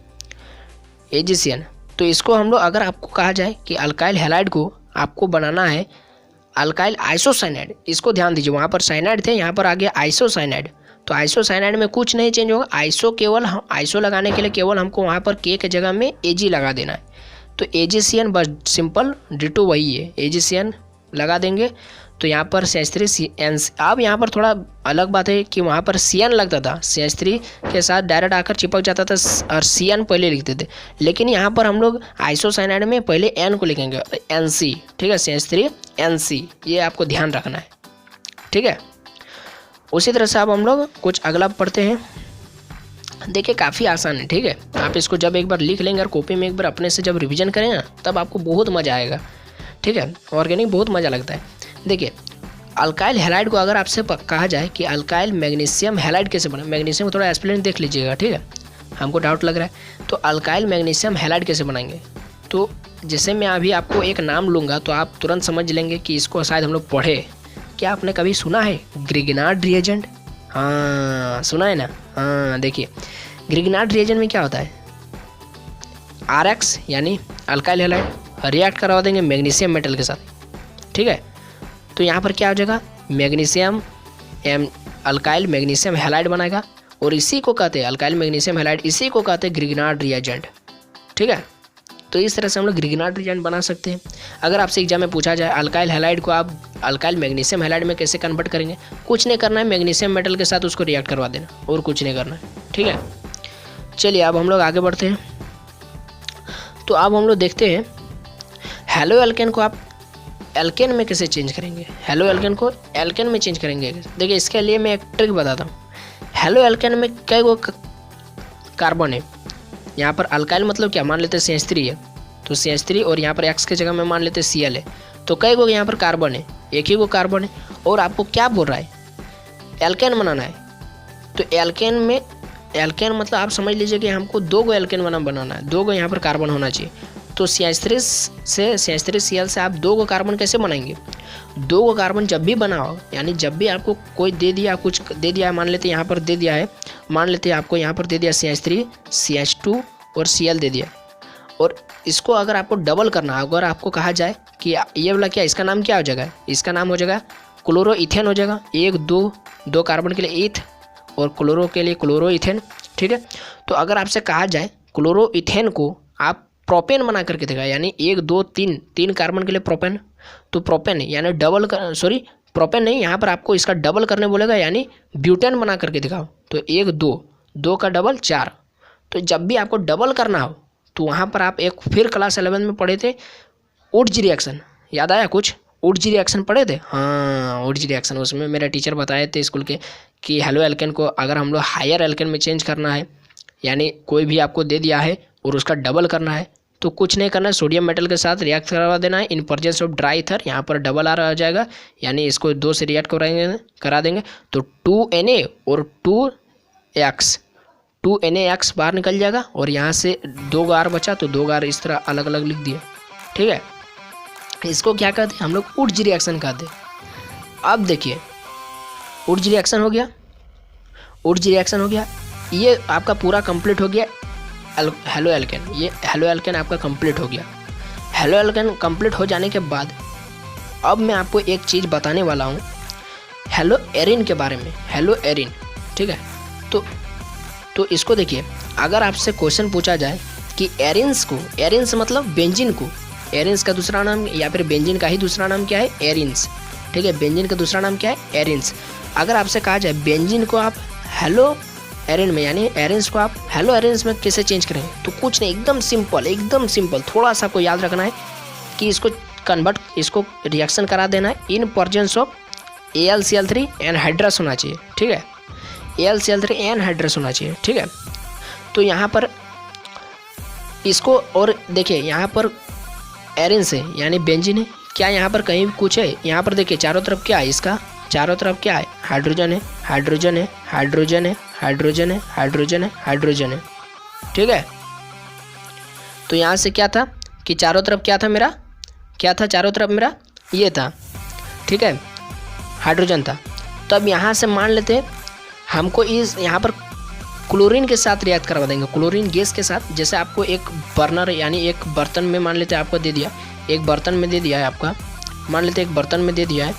AgCN। तो इसको हम लोग अगर आपको कहा जाए कि अल्काइल हैलाइड को आपको बनाना है अल्काइल आइसोसाइनाइड, इसको ध्यान दीजिए, वहाँ पर साइनाइड थे, यहाँ पर आ गया आइसोसाइनाइड। तो आइसोसाइनाइड में कुछ नहीं चेंज होगा, केवल आइसो लगाने के लिए केवल हमको वहाँ पर K के जगह में Ag लगा देना है। तो AgCN बस सिंपल डिटो वही है, AgCN लगा देंगे तो यहाँ पर CH3 अब यहाँ पर थोड़ा अलग बात है कि वहाँ पर CN लगता था, CH3 के साथ डायरेक्ट आकर चिपक जाता था और CN पहले लिखते थे। लेकिन यहाँ पर हम लोग आइसोसाइनाइड में पहले N को लिखेंगे, NC, ठीक है, CH3NC, ये आपको ध्यान रखना है, ठीक है। उसी तरह से अब हम लोग कुछ अगला पढ़ते हैं। देखिए काफ़ी आसान है, ठीक है। आप इसको जब एक बार लिख लेंगे और कॉपी में एक बार अपने से जब रिवीजन करें ना, तब आपको बहुत मज़ा आएगा, ठीक है। ऑर्गेनिक बहुत मज़ा लगता है। देखिए अल्काइल हैलाइड को अगर आपसे कहा जाए कि अल्काइल मैग्नीशियम हैलाइड कैसे बना, मैग्नीशियम को थोड़ा एक्सप्लेन देख लीजिएगा, ठीक है, हमको डाउट लग रहा है। तो अल्काइल मैग्नीशियम हैलाइड कैसे बनाएंगे, तो जैसे मैं अभी आपको एक नाम लूँगा तो आप तुरंत समझ लेंगे कि इसको शायद हम लोग पढ़े। क्या आपने कभी सुना है ग्रिग्नार्ड रिएजेंट? हाँ सुना है ना। हाँ देखिए ग्रिग्नार्ड रिएजेंट में क्या होता है, RX यानी अल्काइल हैलाइड रिएक्ट करवा देंगे मैग्नीशियम मेटल के साथ, ठीक है। तो यहाँ पर क्या हो जाएगा, मैग्नीशियम अल्काइल मैग्नीशियम हैलाइड बनाएगा और इसी को कहते हैं अल्काइल मैग्नीशियम हैलाइड, इसी को कहते हैं ग्रिग्नार्ड रिएजेंट, ठीक है। तो इस तरह से हम लोग ग्रिग्नार्ड रिएजेंट बना सकते हैं। अगर आपसे एग्जाम में पूछा जाए अल्काइल हैलाइड को आप अल्काइल मैग्नीशियम हैलाइड में कैसे कन्वर्ट करेंगे, कुछ नहीं करना है, मैग्नीशियम मेटल के साथ उसको रिएक्ट करवा देना और कुछ नहीं करना है, ठीक है। चलिए अब हम लोग आगे बढ़ते हैं। तो अब हम लोग देखते हैं हेलो एल्केन को आप एल्केन में कैसे चेंज करेंगे, हेलो एल्केन को एल्केन में चेंज करेंगे। देखिए इसके लिए मैं एक ट्रिक बताता हूँ। हेलो एल्केन में कई गो कार्बन है, यहाँ पर अल्काइल मतलब क्या, मान लेते हैं CH3 है, तो CH3 और यहाँ पर X की जगह में मान लेते हैं Cl है, तो कई गो यहाँ पर कार्बन है, एक ही गो कार्बन है, और आपको क्या बोल रहा है, एल्केन बनाना है। तो एल्केन में, एल्केन मतलब आप समझ लीजिए कि हमको 2 गो एल्केन बनाना है, 2 गो यहाँ पर कार्बन होना चाहिए। तो CH3 से CH3Cl से आप 2 गो कार्बन कैसे बनाएंगे, 2 गो कार्बन जब भी बनाओ, यानी जब भी आपको कोई दे दिया, कुछ दे दिया, मान लेते हैं यहाँ पर दे दिया है, मान लेते हैं आपको यहाँ पर दे दिया CH3, CH2 और Cl दे दिया, और इसको अगर आपको डबल करना, अगर आपको कहा जाए कि ये वाला क्या, इसका नाम क्या हो जाएगा, इसका नाम हो जाएगा क्लोरोइथेन हो जाएगा। 1 2 कार्बन के लिए ईथ और क्लोरो के लिए क्लोरोइथेन, ठीक है। तो अगर आपसे कहा जाए क्लोरोइथेन को आप प्रोपेन बना करके देगा, यानी 1 2 3 कार्बन के लिए प्रोपेन, तो प्रोपेन यानी डबल कर, सॉरी प्रोपेन नहीं, यहाँ पर आपको इसका डबल करने बोलेगा, यानी ब्यूटेन बना करके दिखाओ। तो 1 2 का डबल 4। तो जब भी आपको डबल करना हो तो वहाँ पर आप एक फिर क्लास 11 में पढ़े थे वुड्स रिएक्शन, याद आया कुछ, वुड्स रिएक्शन पढ़े थे? हाँ वुड्स रिएक्शन, उसमें मेरे टीचर बताए थे स्कूल के कि हेलो एल्केन को अगर हम लोग हायर एल्केन में चेंज करना है, यानी कोई भी आपको दे दिया है और उसका डबल करना है, तो कुछ नहीं करना है, सोडियम मेटल के साथ रिएक्ट करवा देना है in presence of dry ether. यहाँ पर डबल आ रहा जाएगा, यानी इसको 2 से रिएक्ट करा देंगे, तो 2Na और 2NaX बाहर निकल जाएगा, और यहाँ से 2 गार बचा, तो 2 गार इस तरह अलग अलग लिख दिया, ठीक है। इसको क्या कहते हैं हम लोग, वुड्स रिएक्शन कहते हैं। अब देखिए वुड्स रिएक्शन हो गया, वुड्स रिएक्शन हो गया, ये आपका पूरा कंप्लीट हो गया हेलो एल्केन, ये हेलो एल्केन आपका कंप्लीट हो गया। हेलो एल्केन कंप्लीट हो जाने के बाद अब मैं आपको एक चीज़ बताने वाला हूँ हेलो एरिन के बारे में, हेलो एरिन, ठीक है। तो इसको देखिए, अगर आपसे क्वेश्चन पूछा जाए कि एरिन्स को, एरिन्स मतलब बेंजीन को, एरिन्स का दूसरा नाम या फिर बेंजीन का ही दूसरा नाम क्या है, एरिन्स, ठीक है। बेंजीन का दूसरा नाम क्या है, एरिन्स। अगर आपसे कहा जाए बेंजीन को आप हेलो एरिन में, यानी एरिन्स को आप हेलो एरिन्स में कैसे चेंज करेंगे, तो कुछ नहीं, एकदम सिंपल। थोड़ा सा आपको याद रखना है कि इसको कन्वर्ट, इसको रिएक्शन करा देना है in presence of AlCl3 anhydrous होना चाहिए, ठीक है। AlCl3 एनहाइड्रस होना चाहिए, ठीक है। तो यहाँ पर इसको, और देखिए यहाँ पर एरिन्स है यानी बेंजीन है, क्या यहाँ पर कहीं कुछ है, यहाँ पर देखिए चारों तरफ क्या है, इसका चारों तरफ क्या है, हाइड्रोजन है, हाइड्रोजन है, हाइड्रोजन है, हाइड्रोजन है, हाइड्रोजन है, हाइड्रोजन है, ठीक है। तो यहाँ से क्या था कि चारों तरफ क्या था मेरा, क्या था चारों तरफ मेरा, ये था, ठीक है, हाइड्रोजन था। तब यहाँ से मान लेते हमको इस यहाँ पर क्लोरीन के साथ रिएक्ट करवा देंगे, क्लोरीन गैस के साथ। जैसे आपको एक बर्नर यानी एक बर्तन में मान लेते आपको दे दिया, एक बर्तन में दे दिया है आपका, मान लेते एक बर्तन में दे दिया है,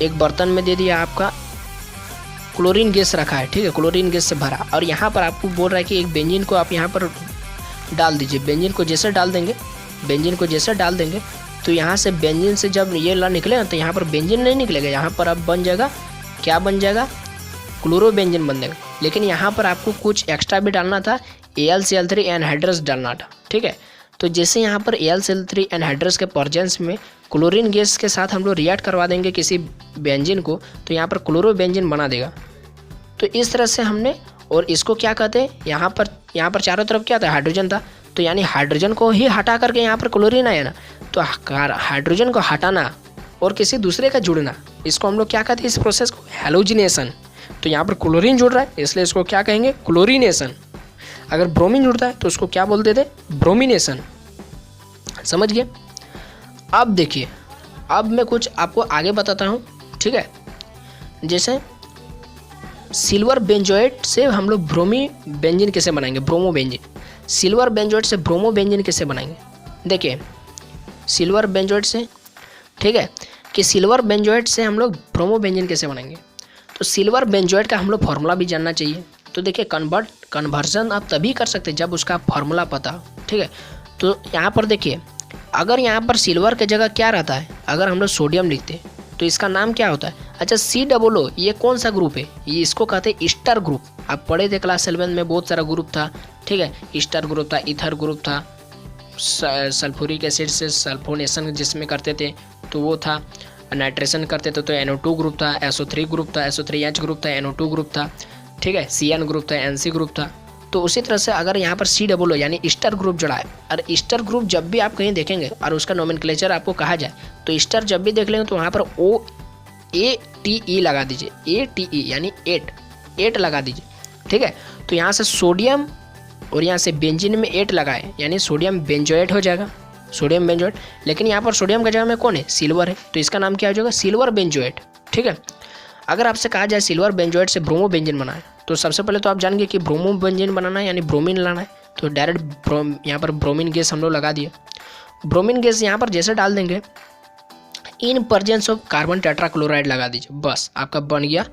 एक बर्तन में दे दिया आपका क्लोरीन गैस रखा है, ठीक है, क्लोरीन गैस से भरा, और यहाँ पर आपको बोल रहा है कि एक बेंजीन को आप यहाँ पर डाल दीजिए। बेंजीन को जैसे डाल देंगे, बेंजीन को जैसे डाल देंगे तो यहाँ से बेंजीन से जब ये ला निकलेगा तो यहाँ पर बेंजीन नहीं निकलेगा, यहाँ पर अब बन जाएगा, क्या बन जाएगा, क्लोरोबेंजीन बन जाएगा। लेकिन यहाँ पर आपको कुछ एक्स्ट्रा भी डालना था, AlCl3 एनहाइड्रस डालना था, ठीक है। तो जैसे यहाँ पर AlCl3 एनहाइड्रस के प्रेजेंस में क्लोरीन गैस के साथ हम लोग रिएक्ट करवा देंगे किसी बेंजीन को, तो यहाँ पर क्लोरोबेंजीन बना देगा। तो इस तरह से हमने, और इसको क्या कहते हैं, यहाँ पर चारों तरफ क्या था, हाइड्रोजन था, तो यानी हाइड्रोजन को ही हटा करके यहाँ पर क्लोरीन आया ना, तो हाइड्रोजन को हटाना और किसी दूसरे का जुड़ना, इसको हम लोग क्या कहते हैं, इस प्रोसेस को हैलोजिनेशन। तो यहाँ पर क्लोरीन जुड़ रहा है इसलिए इसको क्या कहेंगे, क्लोरीनेशन। अगर ब्रोमीन जुड़ता है तो उसको क्या बोलते थे, ब्रोमिनेशन। समझ गए। अब देखिए, अब मैं कुछ आपको आगे बताता हूँ, ठीक है। जैसे सिल्वर बेंजोएट से हम लोग ब्रोमी बेंजीन कैसे बनाएंगे, ब्रोमो बेंजीन। सिल्वर बेंजोएट से ब्रोमो बेंजीन कैसे बनाएंगे, देखिए सिल्वर बेंजोएट से, ठीक है, कि सिल्वर बेंजोएट से हम लोग ब्रोमो बेंजीन कैसे बनाएंगे। तो सिल्वर बेंजोएट का हम लोग फार्मूला भी जानना चाहिए। तो देखिए कन्वर्जन आप तभी कर सकते हैं जब उसका फार्मूला पता हो, ठीक है। तो यहाँ पर देखिए, अगर यहाँ पर सिल्वर की जगह क्या रहता है, अगर हम लोग सोडियम लिखते हैं तो इसका नाम क्या होता है, अच्छा COO, ये कौन सा ग्रुप है, ये इसको कहते हैं ईस्टर ग्रुप। आप पढ़े थे क्लास 7 में, बहुत सारा ग्रुप था, ठीक है। ईस्टर ग्रुप था, ईथर ग्रुप था, सल्फ्यूरिक एसिड से सल्फोनेशन जिसमें करते थे तो वो था, नाइट्रेशन करते थे तो NO2 ग्रुप था, SO3 ग्रुप था, SO3H ग्रुप था, NO2 ग्रुप था, ठीक है, CN ग्रुप था, NC ग्रुप था। तो उसी तरह से अगर यहाँ पर COO यानी ईस्टर ग्रुप जुड़ा है, और ईस्टर ग्रुप जब भी आप कहीं देखेंगे और उसका नोमेनक्लेचर आपको कहा जाए, तो ईस्टर जब भी देख लेंगे तो वहाँ पर OATE लगा दीजिए, ATE यानी 8 लगा दीजिए, ठीक है। तो यहाँ से सोडियम और यहाँ से बेंजीन में 8 लगाए, यानी सोडियम बेंजोएट हो जाएगा, सोडियम बेंजोएट। लेकिन यहाँ पर सोडियम की जगह में कौन है, सिल्वर है, तो इसका नाम क्या हो जाएगा, सिल्वर बेंजोएट, ठीक है। अगर आपसे कहा जाए सिल्वर बेंजोएट से ब्रोमो बेंजीन बनाए, तो सबसे पहले तो आप जानेंगे कि ब्रोमो बेंजीन बनाना है यानी ब्रोमीन लाना है, तो डायरेक्ट यहाँ पर ब्रोमीन गैस हम लोग लगा दिए। ब्रोमीन गैस यहाँ पर जैसे डाल देंगे, in presence of carbon tetrachloride लगा दीजिए, बस आपका बन गया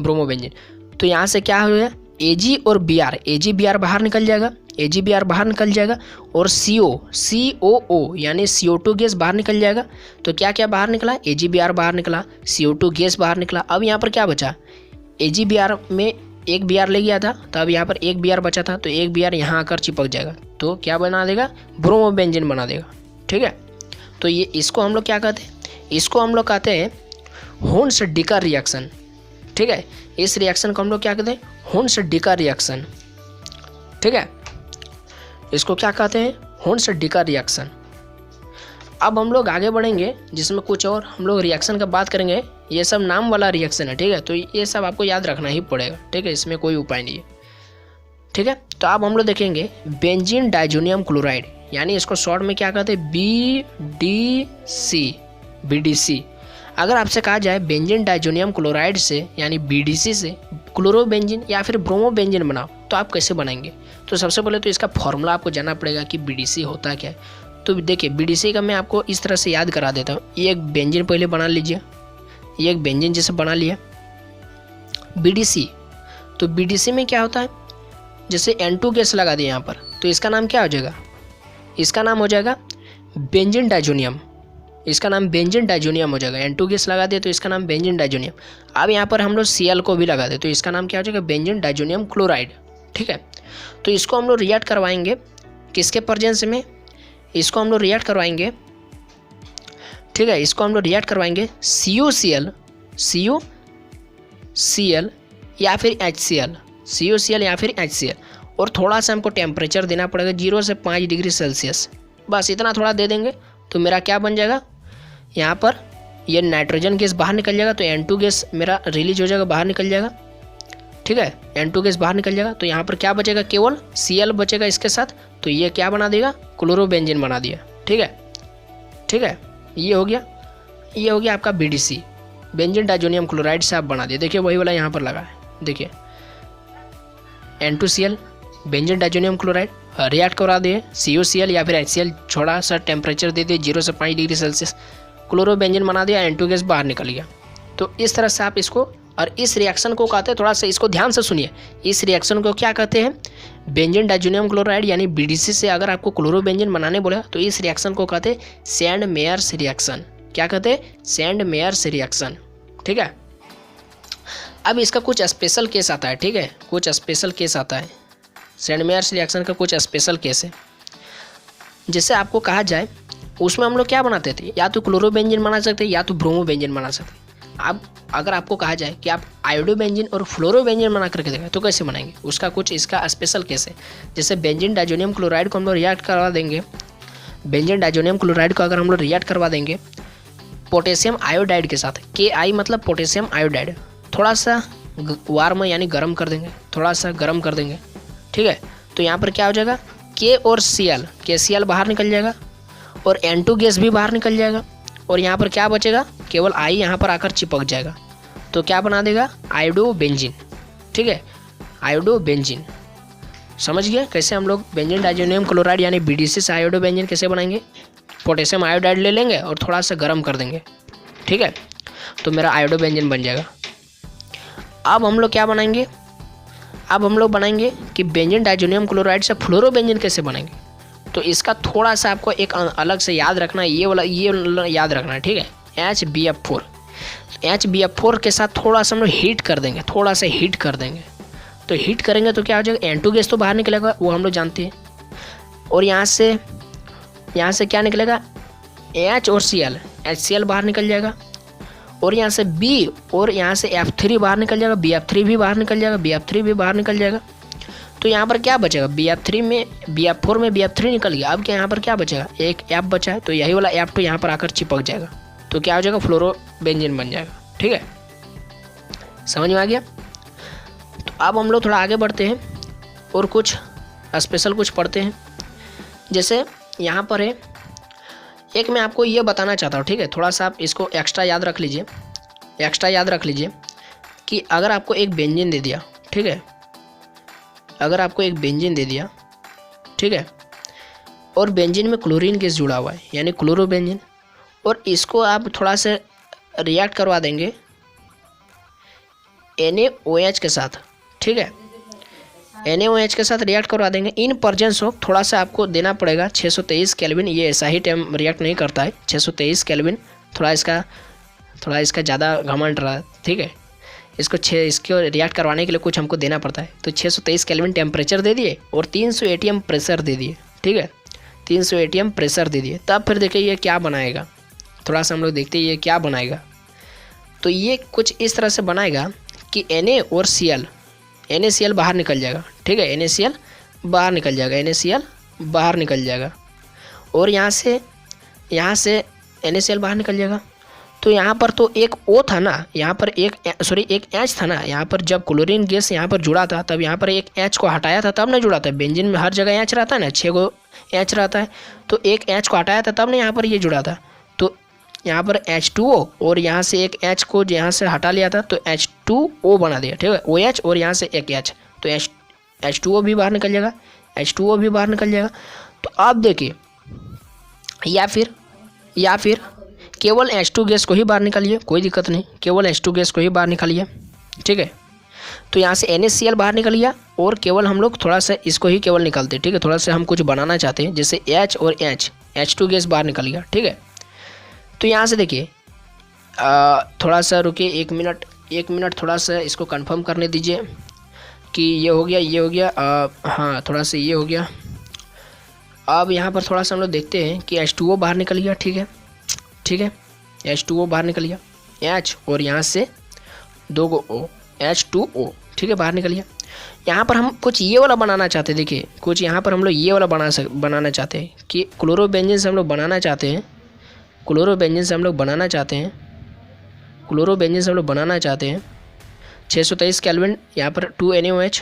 ब्रोमो बेंजीन। तो यहाँ से क्या हो गया, Ag और Br बाहर निकल जाएगा, Ag बाहर निकल जाएगा, और COO यानी CO2 गैस बाहर निकल जाएगा। तो क्या क्या बाहर निकला, Ag बाहर निकला, CO2 गैस बाहर निकला। अब यहाँ पर क्या बचा, Ag में एक Br ले गया था, तो अब यहाँ पर एक Br बचा था, तो एक Br यहाँ आकर चिपक जाएगा, तो क्या बना देगा, ब्रोमो बेंजीन बना देगा, ठीक है। तो ये इसको हम लोग क्या कहते हैं, इसको हम लोग कहते हैं हुन्स-डिकर रिएक्शन, ठीक है। इस रिएक्शन को हम लोग क्या कहते हैं, हुन्स-डिकर रिएक्शन, ठीक है। इसको क्या कहते हैं, हुन्स-डिकर रिएक्शन। अब हम लोग आगे बढ़ेंगे जिसमें कुछ और हम लोग रिएक्शन का बात करेंगे, ये सब नाम वाला रिएक्शन है, ठीक है। तो ये सब आपको याद रखना ही पड़ेगा, ठीक है, इसमें कोई उपाय नहीं है, ठीक है। तो अब हम लोग देखेंगे बेंजीन डाइजोनियम क्लोराइड, यानी इसको शॉर्ट में क्या कहते हैं, BDC। अगर आपसे कहा जाए बेंजीन डाइजोनियम क्लोराइड से यानी BDC से क्लोरोबेंजीन या फिर ब्रोमो बेंजीन बनाओ, तो आप कैसे बनाएंगे। तो सबसे पहले तो इसका फॉर्मूला आपको जानना पड़ेगा कि BDC होता क्या है। तो देखिए BDC का मैं आपको इस तरह से याद करा देता हूँ। ये एक बेंजीन पहले बना लीजिए, ये एक बेंजीन जैसे बना लिया BDC। तो BDC में क्या होता है, जैसे N2 गैस लगा दिया यहाँ पर, तो इसका नाम क्या हो जाएगा, इसका नाम हो जाएगा बेंजीन डाइजोनियम, इसका नाम बेंजीन डाइजोनियम हो जाएगा। N2 गैस लगा दे तो इसका नाम बेंजीन डाइजोनियम। अब यहाँ पर हम लोग Cl को भी लगा दे तो इसका नाम क्या हो जाएगा, बेंजीन डाइजोनियम क्लोराइड, ठीक है। तो इसको हम लोग रिएक्ट करवाएंगे किसके प्रेजेंस में, इसको हम लोग रिएक्ट करवाएंगे, ठीक है। इसको हम लोग रिएक्ट करवाएंगे CuCl या फिर HCl, CuCl या फिर HCl, और थोड़ा सा हमको टेम्परेचर देना पड़ेगा 0 से 5 डिग्री सेल्सियस, बस इतना थोड़ा दे देंगे तो मेरा क्या बन जाएगा, यहाँ पर ये नाइट्रोजन गैस बाहर निकल जाएगा, तो N2 गैस मेरा रिलीज हो जाएगा, बाहर निकल जाएगा, ठीक है। N2 गैस बाहर निकल जाएगा, तो यहाँ पर क्या बचेगा, केवल Cl बचेगा इसके साथ, तो ये क्या बना देगा, क्लोरोबेंजीन बना दिया, ठीक है, ठीक है। ये हो गया, ये हो गया आपका BDC, बेंजीन डाइजोनियम क्लोराइड से आप बना दिए। देखिए वही वाला यहाँ पर लगा है, देखिए N2Cl benzene diazonium chloride react करा दिए, CuCl या फिर HCl, थोड़ा सा टेम्परेचर दे दिए 0 से 5 डिग्री सेल्सियस, क्लोरोबेंजीन बना दिया, N2 गैस बाहर निकल गया। तो इस तरह से आप इसको और इस रिएक्शन को कहते हैं, थोड़ा सा इसको ध्यान से सुनिए, इस रिएक्शन को क्या कहते हैं, बेंजीन डाइज़ोनियम क्लोराइड यानी बीडीसी से अगर आपको क्लोरोबेंजीन बनाने बोले तो इस रिएक्शन को कहते हैं सैंड मेयर्स रिएक्शन। क्या कहते हैं, सैंड मेयर्स रिएक्शन। ठीक है, अब इसका कुछ स्पेशल केस आता है। ठीक है, कुछ स्पेशल केस आता है, सैंड मेयर्स रिएक्शन का कुछ स्पेशल केस है। जैसे आपको कहा जाए उसमें हम लोग क्या बनाते थे, या तो क्लोरोबेंजीन बना सकते या तो ब्रोमोबेंजीन बना सकते। अब अगर आपको कहा जाए कि आप आयोडोबेंजीन और फ्लोरोबेंजीन बना करके देखें तो कैसे बनाएंगे, उसका कुछ इसका स्पेशल केस है। जैसे बेंजीन डाइज़ोनियम क्लोराइड को हम लोग रिएक्ट करवा देंगे, बेंजीन डाइज़ोनियम क्लोराइड को अगर हम लोग रिएक्ट करवा देंगे पोटेशियम आयोडाइड के साथ, Ki मतलब पोटेशियम आयोडाइड, थोड़ा सा वार्म यानी गर्म कर देंगे, थोड़ा सा गर्म कर देंगे। ठीक है, तो यहाँ पर क्या हो जाएगा, K और Cl, KCl बाहर निकल जाएगा और N2 गैस भी बाहर निकल जाएगा और यहाँ पर क्या बचेगा, केवल I यहाँ पर आकर चिपक जाएगा। तो क्या बना देगा, आयोडोबेंजीन। ठीक है, आयोडोबेंजीन। समझ गए कैसे हम लोग बेंजीन डाइज़ोनियम क्लोराइड यानी BDC से आयोडोबेंजीन कैसे बनाएंगे, पोटेशियम आयोडाइड ले लेंगे और थोड़ा सा गर्म कर देंगे। ठीक है, तो मेरा आयोडोबेंजीन बन जाएगा। अब हम लोग क्या बनाएंगे, अब हम लोग बनाएंगे कि बेंजीन डाइज़ोनियम क्लोराइड से फ्लोरोबेंजीन कैसे बनाएंगे। तो इसका थोड़ा सा आपको एक अलग से याद रखना है, ये वाला याद रखना है। ठीक है, HBF4, HBF4 के साथ थोड़ा सा हम लोग हीट कर देंगे, थोड़ा सा हीट कर देंगे। तो हीट करेंगे तो क्या हो जाएगा, N2 गैस तो बाहर निकलेगा, वो हम लोग जानते हैं। और यहाँ से क्या निकलेगा, H और Cl, HCl बाहर निकल जाएगा और यहाँ से B और यहाँ से F3 बाहर निकल जाएगा, BF3 भी बाहर निकल जाएगा, BF3 भी बाहर निकल जाएगा। तो यहाँ पर क्या बचेगा, BF4 में BF3 निकल गया। अब क्या यहाँ पर क्या बचेगा, एक F बचा है, तो यही वाला F2 यहाँ पर आकर चिपक जाएगा। तो क्या हो जाएगा, फ्लोरोबेंजीन बन जाएगा। ठीक है, समझ में आ गया। तो अब हम लोग थोड़ा आगे बढ़ते हैं और कुछ स्पेशल कुछ पढ़ते हैं। जैसे यहाँ पर है एक, मैं आपको ये बताना चाहता हूँ। ठीक है, थोड़ा सा आप इसको एक्स्ट्रा याद रख लीजिए, एक्स्ट्रा याद रख लीजिए कि अगर आपको एक बेंजीन दे दिया, ठीक है, अगर आपको एक बेंजीन दे दिया, ठीक है, और बेंजीन में क्लोरीन गैस जुड़ा हुआ है यानी क्लोरोबेंजीन, और इसको आप थोड़ा सा रिएक्ट करवा देंगे NaOH के साथ। ठीक है, NaOH के साथ रिएक्ट करवा देंगे इन प्रेजेंस ऑफ, थोड़ा सा आपको देना पड़ेगा 623 केल्विन। ये ऐसा ही टाइम रिएक्ट नहीं करता है, 623 केल्विन। थोड़ा इसका ज़्यादा घमंड रहा है। ठीक है, इसको रिएक्ट करवाने के लिए कुछ हमको देना पड़ता है। तो 623 केल्विन टेम्परेचर दे दिए और 300 ATM प्रेशर दे दिए। ठीक है, 300 ATM प्रेशर दे दिए। तब फिर देखिए ये क्या बनाएगा, थोड़ा सा हम लोग देखते हैं ये क्या बनाएगा। तो ये कुछ इस तरह से बनाएगा कि Na और Cl, NaCl बाहर निकल जाएगा। ठीक है, NaCl बाहर निकल जाएगा, NaCl बाहर निकल जाएगा और यहाँ से NaCl बाहर निकल जाएगा। तो यहाँ पर तो एक O था ना, यहाँ पर एक H था ना। यहाँ पर जब क्लोरीन गैस यहाँ पर जुड़ा था तब यहाँ पर एक H को हटाया था तब ना जुड़ा था। बेंजीन में हर जगह H रहता है ना, 6 गो H रहता है, तो एक H को हटाया था तब ना यहाँ पर ये जुड़ा था। तो यहाँ पर H2O और यहाँ से एक H को यहाँ से हटा लिया था तो H2O बना दिया। ठीक है, OH और यहाँ से एक H, तो H2O भी बाहर निकल जाएगा, H2O भी बाहर निकल जाएगा। तो आप देखिए, या फिर केवल H2 गैस को ही बाहर निकालिए, कोई दिक्कत नहीं, केवल H2 गैस को ही बाहर निकालिए। ठीक है, तो यहाँ से NaCl बाहर निकल गया और केवल हम लोग थोड़ा सा इसको ही केवल निकालते हैं। ठीक है, थोड़ा सा हम कुछ बनाना चाहते हैं, जैसे H और H2 गैस बाहर निकल गया। ठीक है, तो यहाँ से देखिए, थोड़ा सा रुकिए, एक मिनट थोड़ा सा इसको कंफर्म करने दीजिए कि ये हो गया, हाँ थोड़ा सा ये हो गया। अब यहाँ पर थोड़ा सा हम लोग देखते हैं कि H2O बाहर निकल गया। ठीक है, H2O बाहर निकल गया, H और यहाँ से 2 गो O, H2O। ठीक है, बाहर निकल गया। यहाँ पर हम कुछ ये वाला बनाना चाहते हैं। देखिए, कुछ यहाँ पर हम लोग ये वाला बनाना चाहते हैं कि क्लोरोबेंजीन से हम लोग बनाना चाहते हैं, क्लोरोबेंजीन से हम लोग बनाना चाहते हैं 623 केल्विन, यहाँ पर 2 NaOH।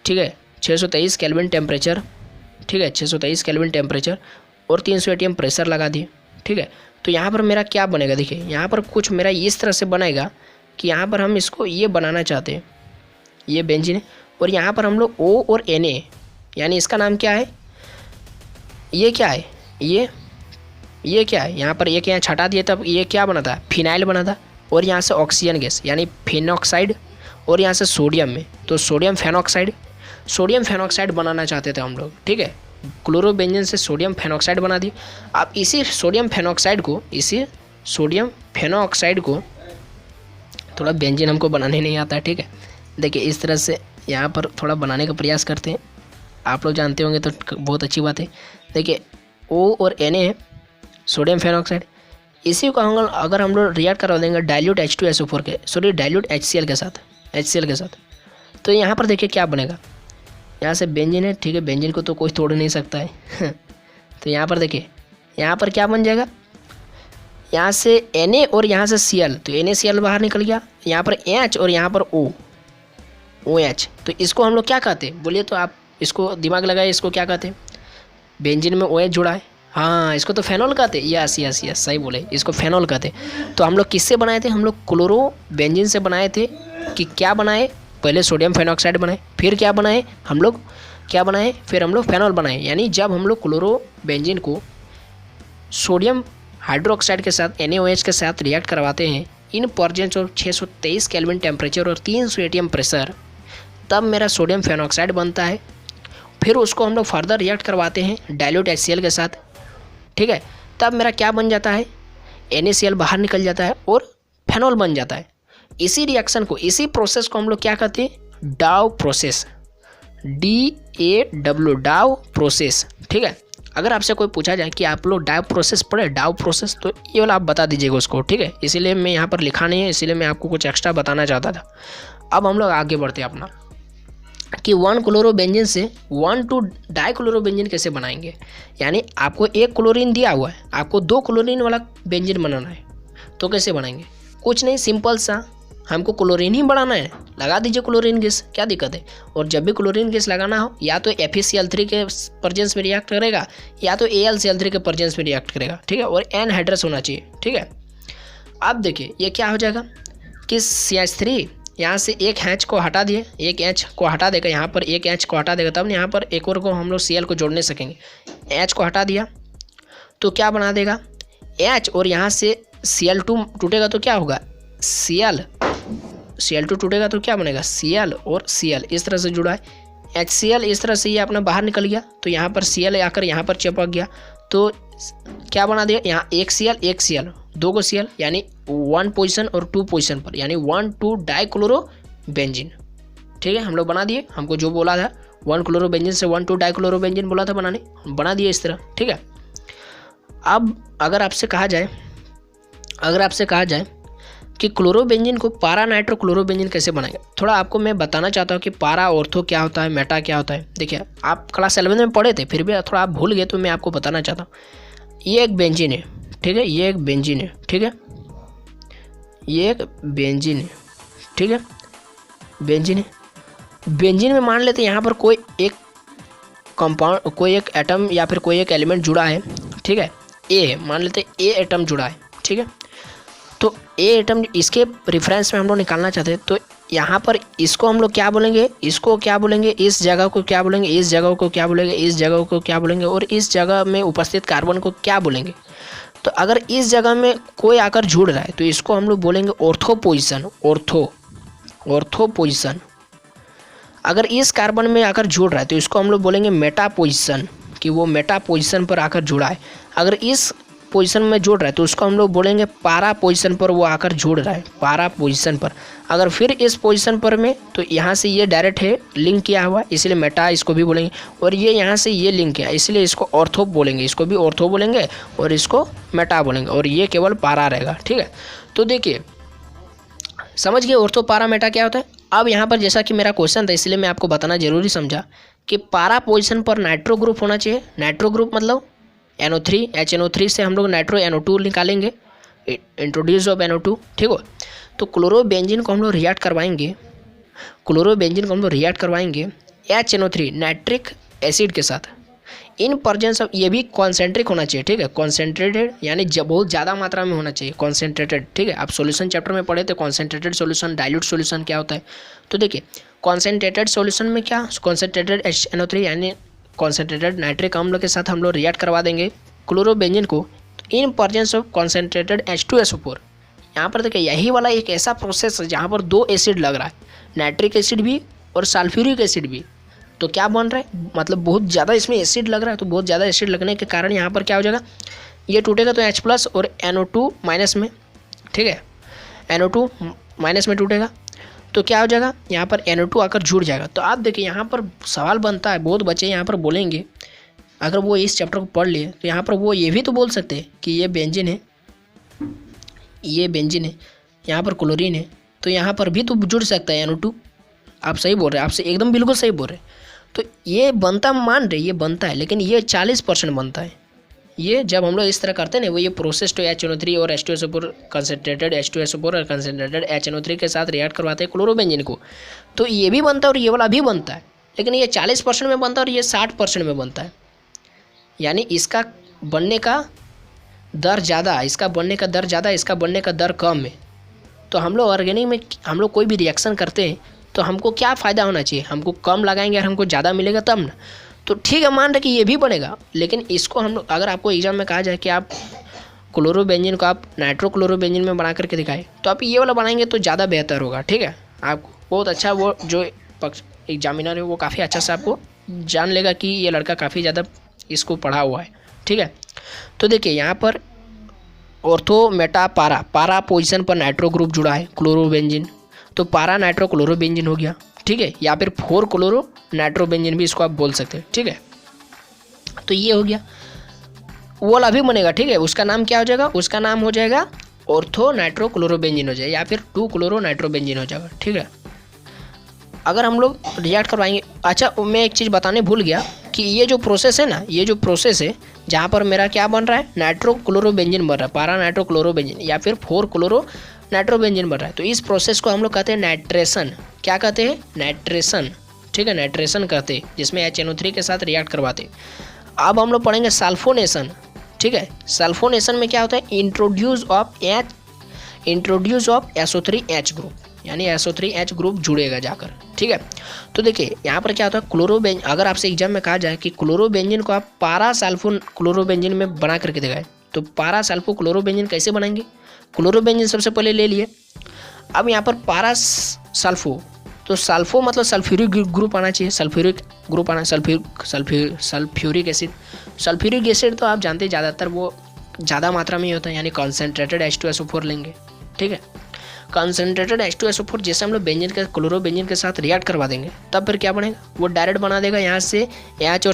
ठीक है, 623 केल्विन टेम्परेचर। ठीक है, 623 केल्विन टेम्परेचर और 300 ATM प्रेशर लगा दिए। ठीक है, तो यहाँ पर मेरा क्या बनेगा, देखिए यहाँ पर कुछ मेरा इस तरह से बनेगा कि यहाँ पर हम इसको ये बनाना चाहते हैं, ये बेंजीन है, और यहाँ पर हम लोग O और Na, यानी इसका नाम क्या है, ये क्या है, ये क्या है, यहाँ पर एक यहाँ छटा दिए तब ये क्या बना था, फिनाइल बना था। और यहाँ से ऑक्सीजन गैस यानी फेनॉक्साइड, और यहाँ से सोडियम में तो सोडियम फेनॉक्साइड बनाना चाहते थे हम लोग, ठीक है। क्लोरोबेंजीन से सोडियम फेनॉक्साइड बना दी। अब इसी सोडियम फेनॉक्साइड को थोड़ा बेंजीन हमको बनाने नहीं आता है, ठीक है। देखिए इस तरह से यहाँ पर थोड़ा बनाने का प्रयास करते हैं, आप लोग जानते होंगे तो बहुत अच्छी बात है। देखिए O और Na है सोडियम फेनॉक्साइड, इसी को हम अगर हम लोग रिएक्ट करवा देंगे डाइल्यूट H2SO4 के डाइल्यूट HCl के साथ, तो यहाँ पर देखिए क्या बनेगा। यहाँ से बेंजीन है, ठीक है, बेंजीन को तो कोई तोड़ नहीं सकता है तो यहाँ पर देखिए यहाँ पर क्या बन जाएगा, यहाँ से Na और यहाँ से Cl, तो NaCl बाहर निकल गया, यहाँ पर H और यहाँ पर OH। तो इसको हम लोग क्या कहते हैं, बोलिए तो आप इसको दिमाग लगाए, इसको क्या कहते हैं। बेंजीन में OH जुड़ा है, हाँ इसको तो फेनॉल कहते हैं। यस सही बोले, इसको फेनॉल कहते हैं। तो हम लोग किससे बनाए थे, हम लोग क्लोरो बेंजीन से बनाए थे। कि क्या बनाए, पहले सोडियम फेनॉक्साइड बनाए, फिर क्या बनाए हम लोग, फिर हम लोग फेनॉल बनाए। यानी जब हम लोग क्लोरो बेंजीन को सोडियम हाइड्रोक्साइड के साथ NaOH के साथ रिएक्ट करवाते हैं in presence of 623 kelvin temperature और 300 atm प्रेशर, तब मेरा सोडियम फेनॉक्साइड बनता है। फिर उसको हम लोग फर्दर रिएक्ट करवाते हैं डाइल्यूट HCl के साथ, ठीक है, तब मेरा क्या बन जाता है, NaCl बाहर निकल जाता है और फेनॉल बन जाता है। इसी रिएक्शन को, इसी प्रोसेस को हम लोग क्या कहते हैं, डाउ प्रोसेस, DAW डाउ प्रोसेस, ठीक है। अगर आपसे कोई पूछा जाए कि आप लोग डाउ प्रोसेस पढ़े, डाउ प्रोसेस, तो ये वाला आप बता दीजिएगा उसको, ठीक है। इसीलिए मैं यहाँ पर लिखा नहीं है, इसीलिए मैं आपको कुछ एक्स्ट्रा बताना चाहता था। अब हम लोग आगे बढ़ते हैं अपना कि 1 क्लोरोबेंजीन से 1,2 डाइक्लोरोबेंजीन कैसे बनाएंगे। यानी आपको 1 क्लोरीन दिया हुआ है, आपको 2 क्लोरीन वाला बेंजीन बनाना है, तो कैसे बनाएंगे। कुछ नहीं, सिंपल सा, हमको क्लोरीन ही बनाना है, लगा दीजिए क्लोरीन गैस, क्या दिक्कत है। और जब भी क्लोरीन गैस लगाना हो, या तो FeCl3 के प्रेजेंस में रिएक्ट करेगा, या तो AlCl3 के प्रेजेंस में रिएक्ट करेगा, ठीक है। और एनहाइड्रस होना चाहिए, ठीक है। अब देखिए ये क्या हो जाएगा कि CH3 यहाँ से एक H को हटा दिए, एक H को हटा देगा, यहाँ पर एक H को हटा देगा, तब यहाँ पर एक और को हम लोग Cl को जोड़ नहीं सकेंगे। H को हटा दिया तो क्या बना देगा H, और यहाँ से Cl2 टूटेगा तो क्या होगा, Cl2 टूटेगा तो क्या बनेगा, Cl और Cl इस तरह से जुड़ा है। HCl इस तरह से ये अपना बाहर निकल गया, तो यहाँ पर Cl आकर यहाँ पर चिपक गया, तो क्या बना दिया, यहाँ एक Cl, 2 को Cl, यानी 1 पोजीशन और 2 पोजीशन पर, यानी 1,2 डाइक्लोरोबेंजीन, ठीक है। हम लोग बना दिए, हमको जो बोला था 1 क्लोरोबेंजीन से 1,2 डाइक्लोरोबेंजीन बोला था बनाने, बना दिए इस तरह, ठीक है। अब अगर आपसे कहा जाए कि क्लोरोबेंजीन को पारा नाइट्रो क्लोरोबेंजीन कैसे बनाएंगे, थोड़ा आपको मैं बताना चाहता हूँ कि पारा ऑर्थो क्या होता है, मेटा क्या होता है। देखिए आप क्लास 11 में पढ़े थे, फिर भी थोड़ा आप भूल गए, तो मैं आपको बताना चाहता हूँ। ये एक बेंजीन है, ठीक है, ये एक बेंजीन है, ठीक है, ये एक बेंजीन है, ठीक है, बेंजीन है। बेंजीन में मान लेते हैं यहाँ पर कोई एक कंपाउंड, कोई एक एटम या फिर कोई एक एलिमेंट जुड़ा है, ठीक है, ए है, मान लेते हैं ए एटम जुड़ा है, ठीक है। तो ए एटम, इसके रेफरेंस में हम लोग निकालना चाहते हैं, तो यहाँ पर इसको हम लोग क्या बोलेंगे, इसको क्या बोलेंगे, इस जगह को क्या बोलेंगे, इस जगह को क्या बोलेंगे, इस जगह को क्या बोलेंगे, और इस जगह में उपस्थित कार्बन को क्या बोलेंगे। तो अगर इस जगह में कोई आकर जुड़ रहा है तो इसको हम लोग बोलेंगे ऑर्थो पोजीशन, ऑर्थो पोजीशन। अगर इस कार्बन में आकर जुड़ रहा है तो इसको हम लोग बोलेंगे मेटा पोजीशन, कि वो मेटा पोजीशन पर आकर जुड़ा है। अगर इस पोजीशन में जुड़ रहा है तो उसको हम लोग बोलेंगे पारा पोजीशन पर वो आकर जुड़ रहा है, पारा पोजीशन पर। अगर फिर इस पोजीशन पर में, तो यहाँ से ये डायरेक्ट है लिंक किया हुआ, इसलिए मेटा इसको भी बोलेंगे, और ये यहाँ से ये लिंक किया, इसलिए इसको ऑर्थो बोलेंगे, इसको भी ऑर्थो बोलेंगे और इसको मेटा बोलेंगे, और ये केवल पारा रहेगा, ठीक है। तो देखिए समझ गए ऑर्थो पारा मेटा क्या होता है। अब यहाँ पर जैसा कि मेरा क्वेश्चन था, इसलिए मैं आपको बताना जरूरी समझा कि पारा पोजीशन पर नाइट्रो ग्रुप होना चाहिए। नाइट्रो ग्रुप मतलब NO3, HNO3 से हम लोग नाइट्रो NO2 निकालेंगे, इंट्रोड्यूस ऑफ NO2, ठीक हो। तो क्लोरोबेंजीन को हम लोग रिएक्ट करवाएंगे, HNO3 नाइट्रिक एसिड के साथ, इन प्रेजेंस ऑफ, ये भी कॉन्सेंट्रिक होना चाहिए, ठीक है, कॉन्सेंट्रेटेड, यानी बहुत ज़्यादा मात्रा में होना चाहिए, कॉन्सेंट्रेटेड, ठीक है। आप सॉल्यूशन चैप्टर में पढ़े थे कॉन्सेंट्रेटेड सॉल्यूशन, डाइल्यूट सॉल्यूशन क्या होता है। तो देखिए कॉन्सेंट्रेटेड सॉल्यूशन में क्या, कॉन्सेंट्रेटेड HNO3 यानी कॉन्सेंट्रेटेड नाइट्रिक अम्ल के साथ हम लोग रिएक्ट करवा देंगे क्लोरोबेंजीन को in presence of concentrated H2SO4, यहाँ पर देखिए यही वाला एक ऐसा प्रोसेस है जहाँ पर दो एसिड लग रहा है, नाइट्रिक एसिड भी और सल्फ्यूरिक एसिड भी। तो क्या बन रहा है, मतलब बहुत ज़्यादा इसमें एसिड लग रहा है। तो बहुत ज़्यादा एसिड लगने के कारण यहाँ पर क्या हो जाएगा, ये टूटेगा तो H+ और NO2 माइनस में, ठीक है, NO2 माइनस में टूटेगा तो क्या हो जाएगा, यहाँ पर NO2 आकर जुड़ जाएगा। तो आप देखिए यहाँ पर सवाल बनता है, बहुत बच्चे यहाँ पर बोलेंगे, अगर वो इस चैप्टर को पढ़ लिए तो यहाँ पर वो ये भी तो बोल सकते हैं कि ये बेंजीन है, ये बेंजीन है, यहाँ पर क्लोरीन है, तो यहाँ पर भी तो जुड़ सकता है NO2। आप सही बोल रहे हैं, आपसे एकदम बिल्कुल सही बोल रहे हैं। तो ये बनता, मान रहे ये बनता है, लेकिन ये 40% बनता है। ये जब हम लोग इस तरह करते हैं ना, वो ये प्रोसेस तो HNO3 और H2SO4 कंसनट्रेटेड H2SO4 और कंसनट्रेटेड HNO3 के साथ रिएक्ट करवाते हैं क्लोरोबेंजीन को, तो ये भी बनता है और ये वाला भी बनता है। लेकिन ये 40% में बनता है और ये 60% में बनता है, यानी इसका बनने का दर ज़्यादा, इसका बनने का दर ज़्यादा, इसका बनने का दर कम है। तो हम लोग ऑर्गेनिक में हम लोग कोई भी रिएक्शन करते हैं तो हमको क्या फ़ायदा होना चाहिए, हमको कम लगाएंगे और हमको ज़्यादा मिलेगा तब ना। तो ठीक है, मान रहे कि ये भी बनेगा, लेकिन इसको हम लोग, अगर आपको एग्जाम में कहा जाए कि आप क्लोरोबेंजीन को आप नाइट्रोक्लोरोबेंजीन में बना करके दिखाए, तो आप ये वाला बनाएंगे तो ज़्यादा बेहतर होगा, ठीक है। आपको बहुत अच्छा, वो जो एग्जामिनर है वो काफ़ी अच्छा से आपको जान लेगा कि ये लड़का काफ़ी ज़्यादा इसको पढ़ा हुआ है, ठीक है। तो देखिए यहाँ पर ऑर्थो मेटा पारा, पारा पोजीशन पर नाइट्रो ग्रुप जुड़ा है क्लोरोबेंजीन, तो पारा नाइट्रो क्लोरोबेंजीन हो गया, ठीक है, या फिर 4 क्लोरो नाइट्रोबेंजीन भी इसको आप बोल सकते हैं, ठीक है। तो ये हो गया, वो वाला भी बनेगा, ठीक है। उसका नाम क्या हो जाएगा, उसका नाम हो जाएगा ऑर्थो नाइट्रो क्लोरोबेंजीन हो जाएगा, या फिर 2 क्लोरो नाइट्रोबेंजीन हो जाएगा, ठीक है। अगर हम लोग रिएक्ट करवाएंगे, अच्छा मैं एक चीज़ बताने भूल गया कि ये जो प्रोसेस है ना, ये जो प्रोसेस है जहाँ पर मेरा क्या बन रहा है, नाइट्रो क्लोरोबेंजीन बन रहा है, पारा नाइट्रो क्लोरोबेंजीन या फिर 4 क्लोरो नाइट्रोबेंजीन बन रहा है, तो इस प्रोसेस को हम लोग कहते हैं नाइट्रेशन। क्या कहते हैं, नाइट्रेशन, ठीक है, नाइट्रेशन कहते हैं, जिसमें HNO3 के साथ रिएक्ट करवाते। अब हम लोग पढ़ेंगे सल्फोनेशन, ठीक है। सल्फोनेशन में क्या होता है, इंट्रोड्यूस ऑफ SO3H ग्रुप, यानी SO3H ग्रुप जुड़ेगा जाकर, ठीक है। तो देखिए यहाँ पर क्या होता है, क्लोरोबेंजीन, अगर आपसे एग्जाम में कहा जाए कि क्लोरोबेंजीन को आप पारा सल्फो क्लोरोबेंजीन में बना करके दिखाए, तो पारा सल्फो क्लोरोबेंजीन कैसे बनाएंगे, क्लोरोबेंजीन सबसे पहले ले लिए। अब यहाँ पर पारा सल्फो, तो सल्फो मतलब सल्फ्यूरिक ग्रुप आना चाहिए, सल्फ्यूरिक ग्रुप आना, सल्फ्यूरिक एसिड। सल्फ्यूरिक एसिड तो आप जानते हैं ज़्यादातर वो ज़्यादा मात्रा में ही होता है, यानी कॉन्सेंट्रेटेड H2SO4 लेंगे, ठीक है। कॉन्सेंट्रेटेड H2SO4 जैसे हम लोग बेंजीन के क्लोरोबेंजीन के साथ रिएक्ट करवा देंगे, तब फिर क्या बनेगा, वो डायरेक्ट बना देगा, यहाँ से H और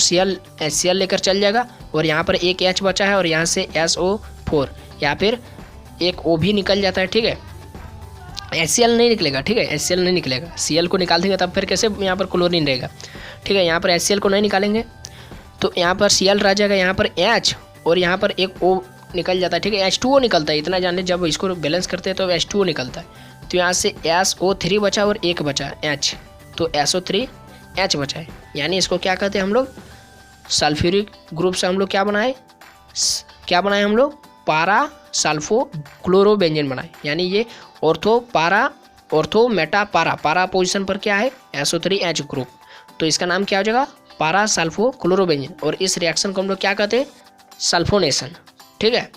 Cl लेकर चल जाएगा, और यहाँ पर एक H बचा है और यहाँ से SO4 या फिर एक O भी निकल जाता है, ठीक है। HCl नहीं निकलेगा, ठीक है, HCl नहीं निकलेगा, Cl को निकाल देंगे तब फिर कैसे यहाँ पर क्लोरीन रहेगा, ठीक है। यहाँ पर HCl को नहीं निकालेंगे तो यहाँ पर Cl रह जाएगा, यहाँ पर H और यहाँ पर एक O निकल जाता है, ठीक है। H2O निकलता है, इतना जाने, जब इसको बैलेंस करते हैं तो H2O निकलता है, तो यहाँ से SO3 बचा और एक बचा H, तो SO3H बचा है, यानी इसको क्या कहते हैं हम लोग, सल्फ्यूरिक ग्रुप से हम लोग क्या बनाए हम लोग, पारा सल्फो क्लोरोबेंजीन बनाए, यानी ये ऑर्थो मेटा पारा, पारा पोजीशन पर क्या है, SO3H ग्रुप, तो इसका नाम क्या हो जाएगा, पारा सल्फो क्लोरोबेंजीन, और इस रिएक्शन को हम लोग क्या कहते हैं, सल्फोनेशन, ठीक है।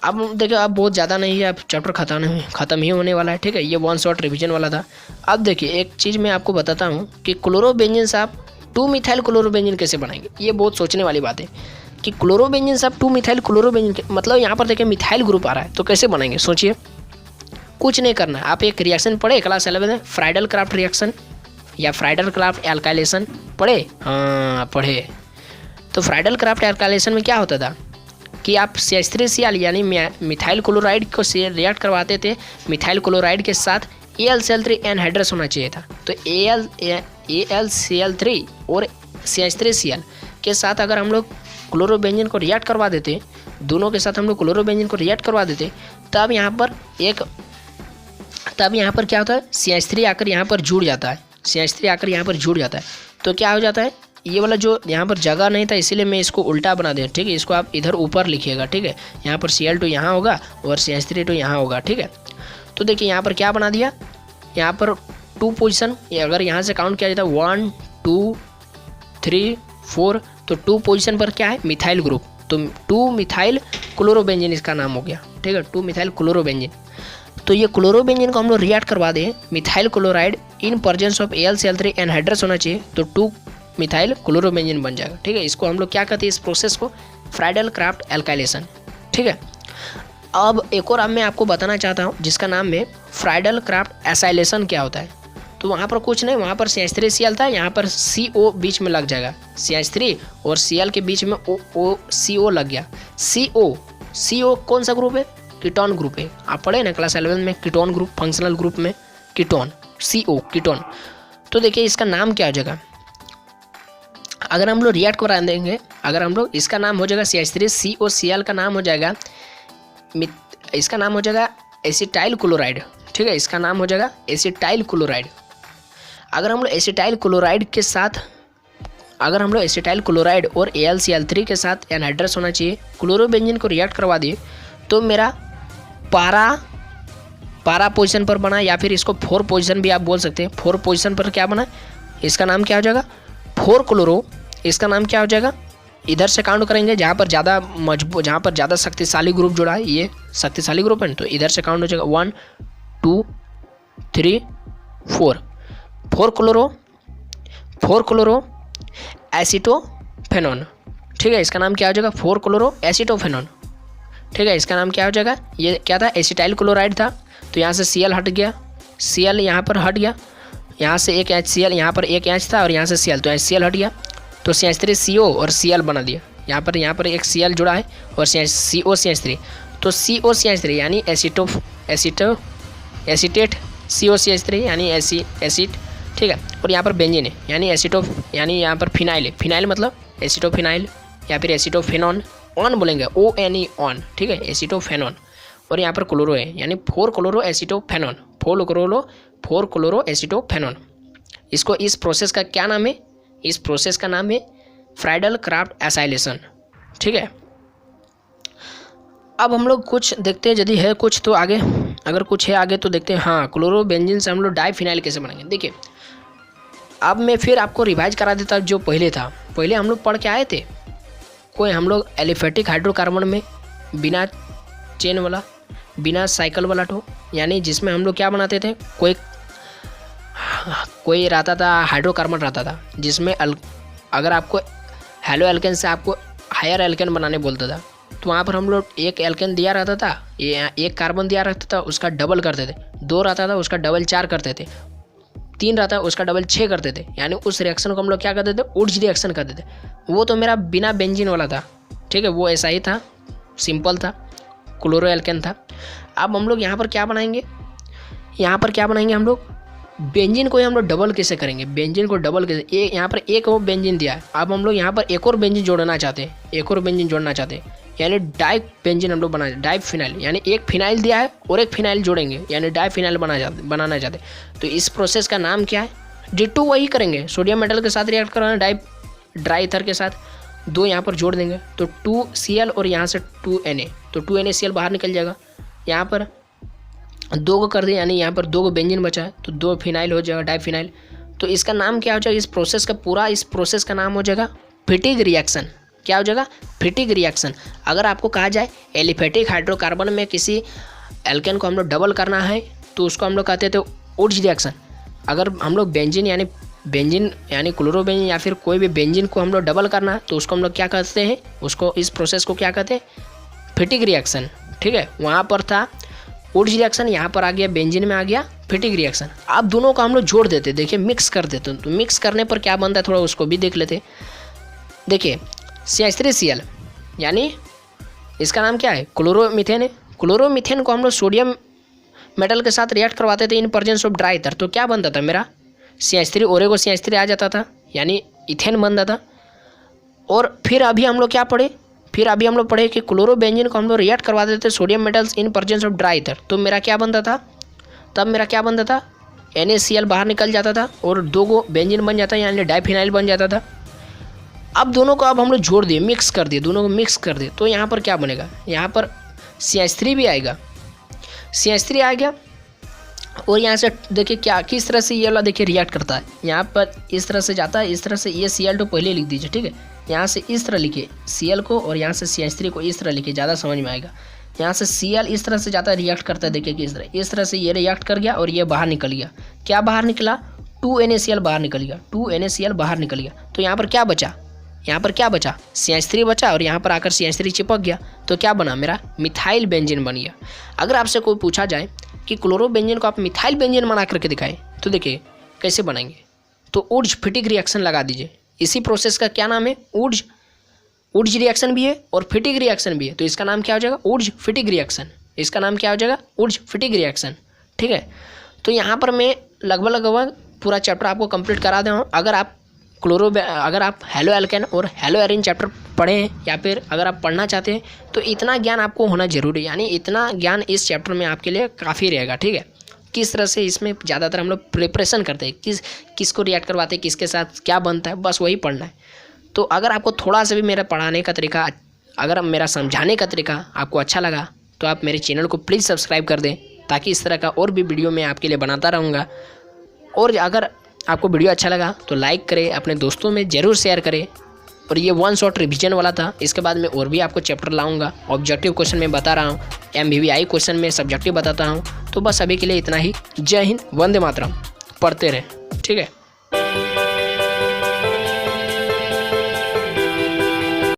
अब देखिए, अब बहुत ज़्यादा नहीं है, अब चैप्टर ख़त्म ही होने वाला है, ठीक है। ये 1 शॉट रिवीजन वाला था। अब देखिए एक चीज़ मैं आपको बताता हूँ कि क्लोरोबेंजीन से आप 2-मिथाइल क्लोरोबेंजीन कैसे बनाएंगे। ये बहुत सोचने वाली बात है कि क्लोरोबेंजीन से आप 2-मिथाइल क्लोरोबेंजीन, मतलब यहाँ पर देखिए मिथाइल ग्रुप आ रहा है, तो कैसे बनाएंगे, सोचिए। कुछ नहीं करना है, आप एक रिएक्शन पढ़े क्लास 11 में, फ्राइडल क्राफ्ट रिएक्शन या फ्राइडल क्राफ्ट एल्काइलेशन पढ़े, हाँ पढ़े। तो फ्राइडल क्राफ्ट एल्काइलेशन में क्या होता था कि आप CH3Cl यानी मिथाइल क्लोराइड को से रिएक्ट करवाते थे, मिथाइल क्लोराइड के साथ AlCl3 एनहाइड्रस होना चाहिए था, तो AlCl3 और CH3Cl के साथ अगर हम लोग क्लोरोबेंजीन को रिएक्ट करवा देते, दोनों के साथ हम लोग क्लोरोबेंजीन को रिएक्ट करवा देते, तब यहाँ पर क्या होता है, CH3 आकर यहाँ पर जुड़ जाता है, CH3 आकर यहाँ पर जुड़ जाता है, तो क्या हो जाता है, ये वाला जो यहाँ पर जगह नहीं था इसीलिए मैं इसको उल्टा बना दिया, ठीक है। इसको आप इधर ऊपर लिखिएगा, ठीक है। यहाँ पर Cl2 यहाँ होगा और CH3 यहाँ होगा, ठीक है। तो देखिए यहाँ पर क्या बना दिया, यहाँ पर 2 पोजीशन, अगर यहाँ से काउंट किया जाता है 1 2 3 4, तो 2 पोजीशन पर क्या है, मिथाइल ग्रुप, तो 2 मिथाइल क्लोरोबेंजीन इसका नाम हो गया। ठीक है, 2 मिथाइल क्लोरोबेंजीन। तो ये क्लोरोबेंजीन को हम लोग रिएक्ट करवा दें methyl chloride in presence of AlCl3 anhydrous होना चाहिए, तो 2 मिथाइल क्लोरोबेंजीन बन जाएगा। ठीक है, इसको हम लोग क्या कहते हैं, इस प्रोसेस को फ्राइडल क्राफ्ट एल्काइलेशन। ठीक है, अब एक और मैं आपको बताना चाहता हूँ जिसका नाम है फ्राइडल क्राफ्ट एसाइलेशन क्या होता है। तो वहाँ पर कुछ नहीं, वहाँ पर CH3Cl था, यहाँ पर CO बीच में लग जाएगा, CH3 और Cl के बीच में CO लग गया। CO कौन सा ग्रुप है, कीटोन ग्रुप है। आप पढ़े ना क्लास 11 में कीटोन ग्रुप, फंक्शनल ग्रुप में कीटोन, CO कीटोन। तो देखिए इसका नाम क्या हो जाएगा, अगर हम लोग रिएक्ट करा देंगे, अगर हम लोग इसका नाम हो जाएगा CH3COCl का नाम हो जाएगा, इसका नाम हो जाएगा एसिटाइल क्लोराइड। ठीक है, इसका नाम हो जाएगा एसिटाइल क्लोराइड। अगर हम लोग एसिटाइल क्लोराइड के साथ, अगर हम लोग एसिटाइल क्लोराइड और AlCl3 के साथ एनहाइड्रस होना चाहिए, क्लोरोबेंजीन को रिएक्ट करवा दिए, तो मेरा पारा पोजीशन पर बना, या फिर इसको 4 पोजीशन भी आप बोल सकते हैं। 4 पोजीशन पर क्या बना, इसका नाम क्या हो जाएगा 4 क्लोरो। इसका नाम क्या हो जाएगा, इधर से काउंट करेंगे जहाँ पर ज़्यादा मजबूत, जहाँ पर ज़्यादा शक्तिशाली ग्रुप जुड़ा है, ये शक्तिशाली ग्रुप है, तो इधर से काउंट हो जाएगा 1 2 3 4 4 क्लोरो एसिटोफेनॉन। ठीक है, इसका नाम क्या हो जाएगा 4 क्लोरो एसिटोफेनॉन। ठीक है, इसका नाम क्या हो जाएगा, ये क्या था, एसिटाइल क्लोराइड था, तो यहाँ से Cl हट गया, Cl यहाँ पर हट गया, यहाँ से एक HCl, यहाँ पर एक H था और यहाँ से Cl, तो HCl हट गया, तो CH3CO और Cl बना दिया। यहाँ पर एक Cl जुड़ा है और COCH3, तो COCH3 यानी एसिटेट COCH3 यानी एसिड। ठीक है, और यहाँ पर बेंजीन है यानी यानी यहाँ पर फिनाइल है, फिनाइल मतलब एसिटोफिनाइल या फिर एसिटोफेनॉन, ऑन बोलेंगे ONE ऑन। ठीक है, एसिटोफेनॉन, और यहाँ पर क्लोरो है यानी 4 क्लोरो एसिटोफेनॉन, 4 क्लोरो एसिटोफेनॉन। इसको, इस प्रोसेस का क्या नाम है, इस प्रोसेस का नाम है फ्राइडल क्राफ्ट एसाइलेशन। ठीक है, अब हम लोग कुछ देखते हैं, यदि है कुछ तो आगे, अगर कुछ है आगे तो देखते हैं। हाँ, क्लोरोबेंजीन से हम लोग डाइफिनाइल कैसे बनाएंगे। देखिए अब मैं फिर आपको रिवाइज करा देता जो पहले था। पहले हम लोग पढ़ के आए थे, कोई हम लोग एलिफेटिक हाइड्रोकार्बन में बिना चेन वाला, बिना साइकिल वाला टो, यानी जिसमें हम लोग क्या बनाते थे, कोई रहता था हाइड्रोकार्बन रहता था जिसमें अगर आपको हेलो एल्केन से आपको हायर एल्केन बनाने बोलता था, तो वहाँ पर हम लोग एक एल्केन दिया रहता था, एक कार्बन दिया रहता था, उसका डबल करते थे, 2 रहता था उसका डबल 4 करते थे, 3 रहता है उसका डबल 6 करते थे, यानी उस रिएक्शन को हम लोग क्या करते थे, उड्स रिएक्शन करते थे। वो तो मेरा बिना बेंजीन वाला था। ठीक है, वो ऐसा ही था, सिंपल था, क्लोरो एल्केन था। अब हम लोग यहाँ पर क्या बनाएंगे, यहाँ पर क्या बनाएंगे हम लोग, बेंजीन को हम लोग डबल कैसे करेंगे, बेंजीन को डबल कैसे, यहाँ पर एक वो बेंजीन दिया है, अब हम लोग यहाँ पर एक और बेंजीन जोड़ना चाहते हैं, एक और बेंजीन जोड़ना चाहते हैं, यानी डाई बेंजीन हम लोग डाई फिनाइल, यानी एक फिनाइल दिया है और एक फिनाइल जोड़ेंगे, यानी डाई फिनाइल बनाना चाहते हैं। तो इस प्रोसेस का नाम क्या है, D2 वही करेंगे, सोडियम मेटल के साथ रिएक्ट कराना, ड्राई ईथर के साथ 2 यहाँ पर जोड़ देंगे, तो 2Cl और यहाँ से 2Na, तो 2NaCl बाहर निकल जाएगा, यहाँ पर 2 को कर दिया, यानी यहाँ पर 2 को बेंजीन बचा है, तो 2 फिनाइल हो जाएगा, डाई फिनाइल। तो इसका नाम क्या हो जाएगा, इस प्रोसेस का पूरा, इस प्रोसेस का नाम हो जाएगा फिटिग रिएक्शन। क्या हो जाएगा, फिटिग रिएक्शन। अगर आपको कहा जाए एलिफेटिक हाइड्रोकार्बन में किसी एल्केन को हम लोग डबल करना है, तो उसको हम लोग कहते थे उड्स रिएक्शन। अगर हम लोग बेंजीन यानी क्लोरोबेंजीन या फिर कोई भी बेंजीन को हम लोग डबल करना है, तो उसको हम लोग क्या कहते हैं, उसको, इस प्रोसेस को क्या कहते हैं, फिटिग रिएक्शन। ठीक है, वहाँ पर था उड्स रिएक्शन, यहाँ पर आ गया बेंजीन में आ गया फिटिग रिएक्शन। अब दोनों को हम लोग जोड़ देते, देखिए मिक्स कर देते, तो मिक्स करने पर क्या बनता है थोड़ा उसको भी देख लेते। देखिए CH3Cl यानी इसका नाम क्या है, क्लोरोमीथेन है। क्लोरोमीथेन को हम लोग सोडियम मेटल के साथ रिएक्ट करवाते थे in presence of dry ether, तो क्या बनता था मेरा CH3, ओरेगो CH3 आ जाता था, यानी इथेन बनता था। और फिर अभी हम लोग क्या पढ़े, कि क्लोरोबेंजीन को हम लोग रिएक्ट करवा देते थे sodium metals in presence of dry ether, तो मेरा क्या बनता था, तब मेरा क्या बनता था, NaCl बाहर निकल जाता था और 2 को बेंजीन बन जाता, यानी डाइफिनाइल बन जाता था। अब दोनों को अब हम लोग जोड़ दिए, मिक्स कर दिए, दोनों को मिक्स कर दिए, तो यहाँ पर क्या बनेगा, यहाँ पर CH3 भी आएगा, CH3 आ गया। और यहाँ से देखिए क्या, किस तरह से ये वाला देखिए रिएक्ट करता है, यहाँ पर इस तरह से जाता है, इस तरह से, ये Cl2 पहले लिख दीजिए। ठीक है, यहाँ से इस तरह लिखिए Cl को और यहाँ से CH3 को इस तरह लिखिए, ज़्यादा समझ में आएगा। यहाँ से Cl इस तरह से जाता है, रिएक्ट करता है, देखिए इस तरह से ये रिएक्ट कर गया और ये बाहर निकल गया। क्या बाहर निकला? 2NaCl बाहर निकल गया, 2NaCl बाहर निकल गया। तो यहाँ पर क्या बचा? यहाँ पर क्या बचा? CH3 बचा और यहाँ पर आकर CH3 चिपक गया। तो क्या बना? मेरा मिथाइल बेंजीन बन गया। अगर आपसे कोई पूछा जाए कि क्लोरोबेंजीन को आप मिथाइल बेंजीन बना करके दिखाएं, तो देखिए कैसे बनाएंगे। तो उर्ज-फिटिक रिएक्शन लगा दीजिए। इसी प्रोसेस का क्या नाम है? उर्ज रिएक्शन भी है और फिटिक रिएक्शन भी है। तो इसका नाम क्या हो जाएगा? उर्ज-फिटिक रिएक्शन। इसका नाम क्या हो जाएगा? उर्ज-फिटिक रिएक्शन। ठीक है। तो यहाँ पर मैं लगभग पूरा चैप्टर आपको कंप्लीट करा दे हूँ। अगर आप हेलो एल्केन और हेलो एरिन चैप्टर पढ़े हैं या फिर अगर आप पढ़ना चाहते हैं तो इतना ज्ञान आपको होना जरूरी है। यानी इतना ज्ञान इस चैप्टर में आपके लिए काफ़ी रहेगा। ठीक है। किस तरह से इसमें ज़्यादातर हम लोग प्रिपरेशन करते हैं, किसको रिएक्ट करवाते हैं, किसके साथ क्या बनता है, बस वही पढ़ना है। तो अगर आपको थोड़ा सा भी मेरा पढ़ाने का तरीका, अगर मेरा समझाने का तरीका आपको अच्छा लगा तो आप मेरे चैनल को प्लीज़ सब्सक्राइब कर दें, ताकि इस तरह का और भी वीडियो मैं आपके लिए बनाता रहूँगा। और अगर आपको वीडियो अच्छा लगा तो लाइक करें, अपने दोस्तों में ज़रूर शेयर करें। और ये 1 शॉट रिवीजन वाला था। इसके बाद मैं और भी आपको चैप्टर लाऊंगा। ऑब्जेक्टिव क्वेश्चन में बता रहा हूँ, MVVI क्वेश्चन में सब्जेक्टिव बताता हूँ। तो बस अभी के लिए इतना ही। जय हिंद, वंदे मातरम। पढ़ते रहें। ठीक है।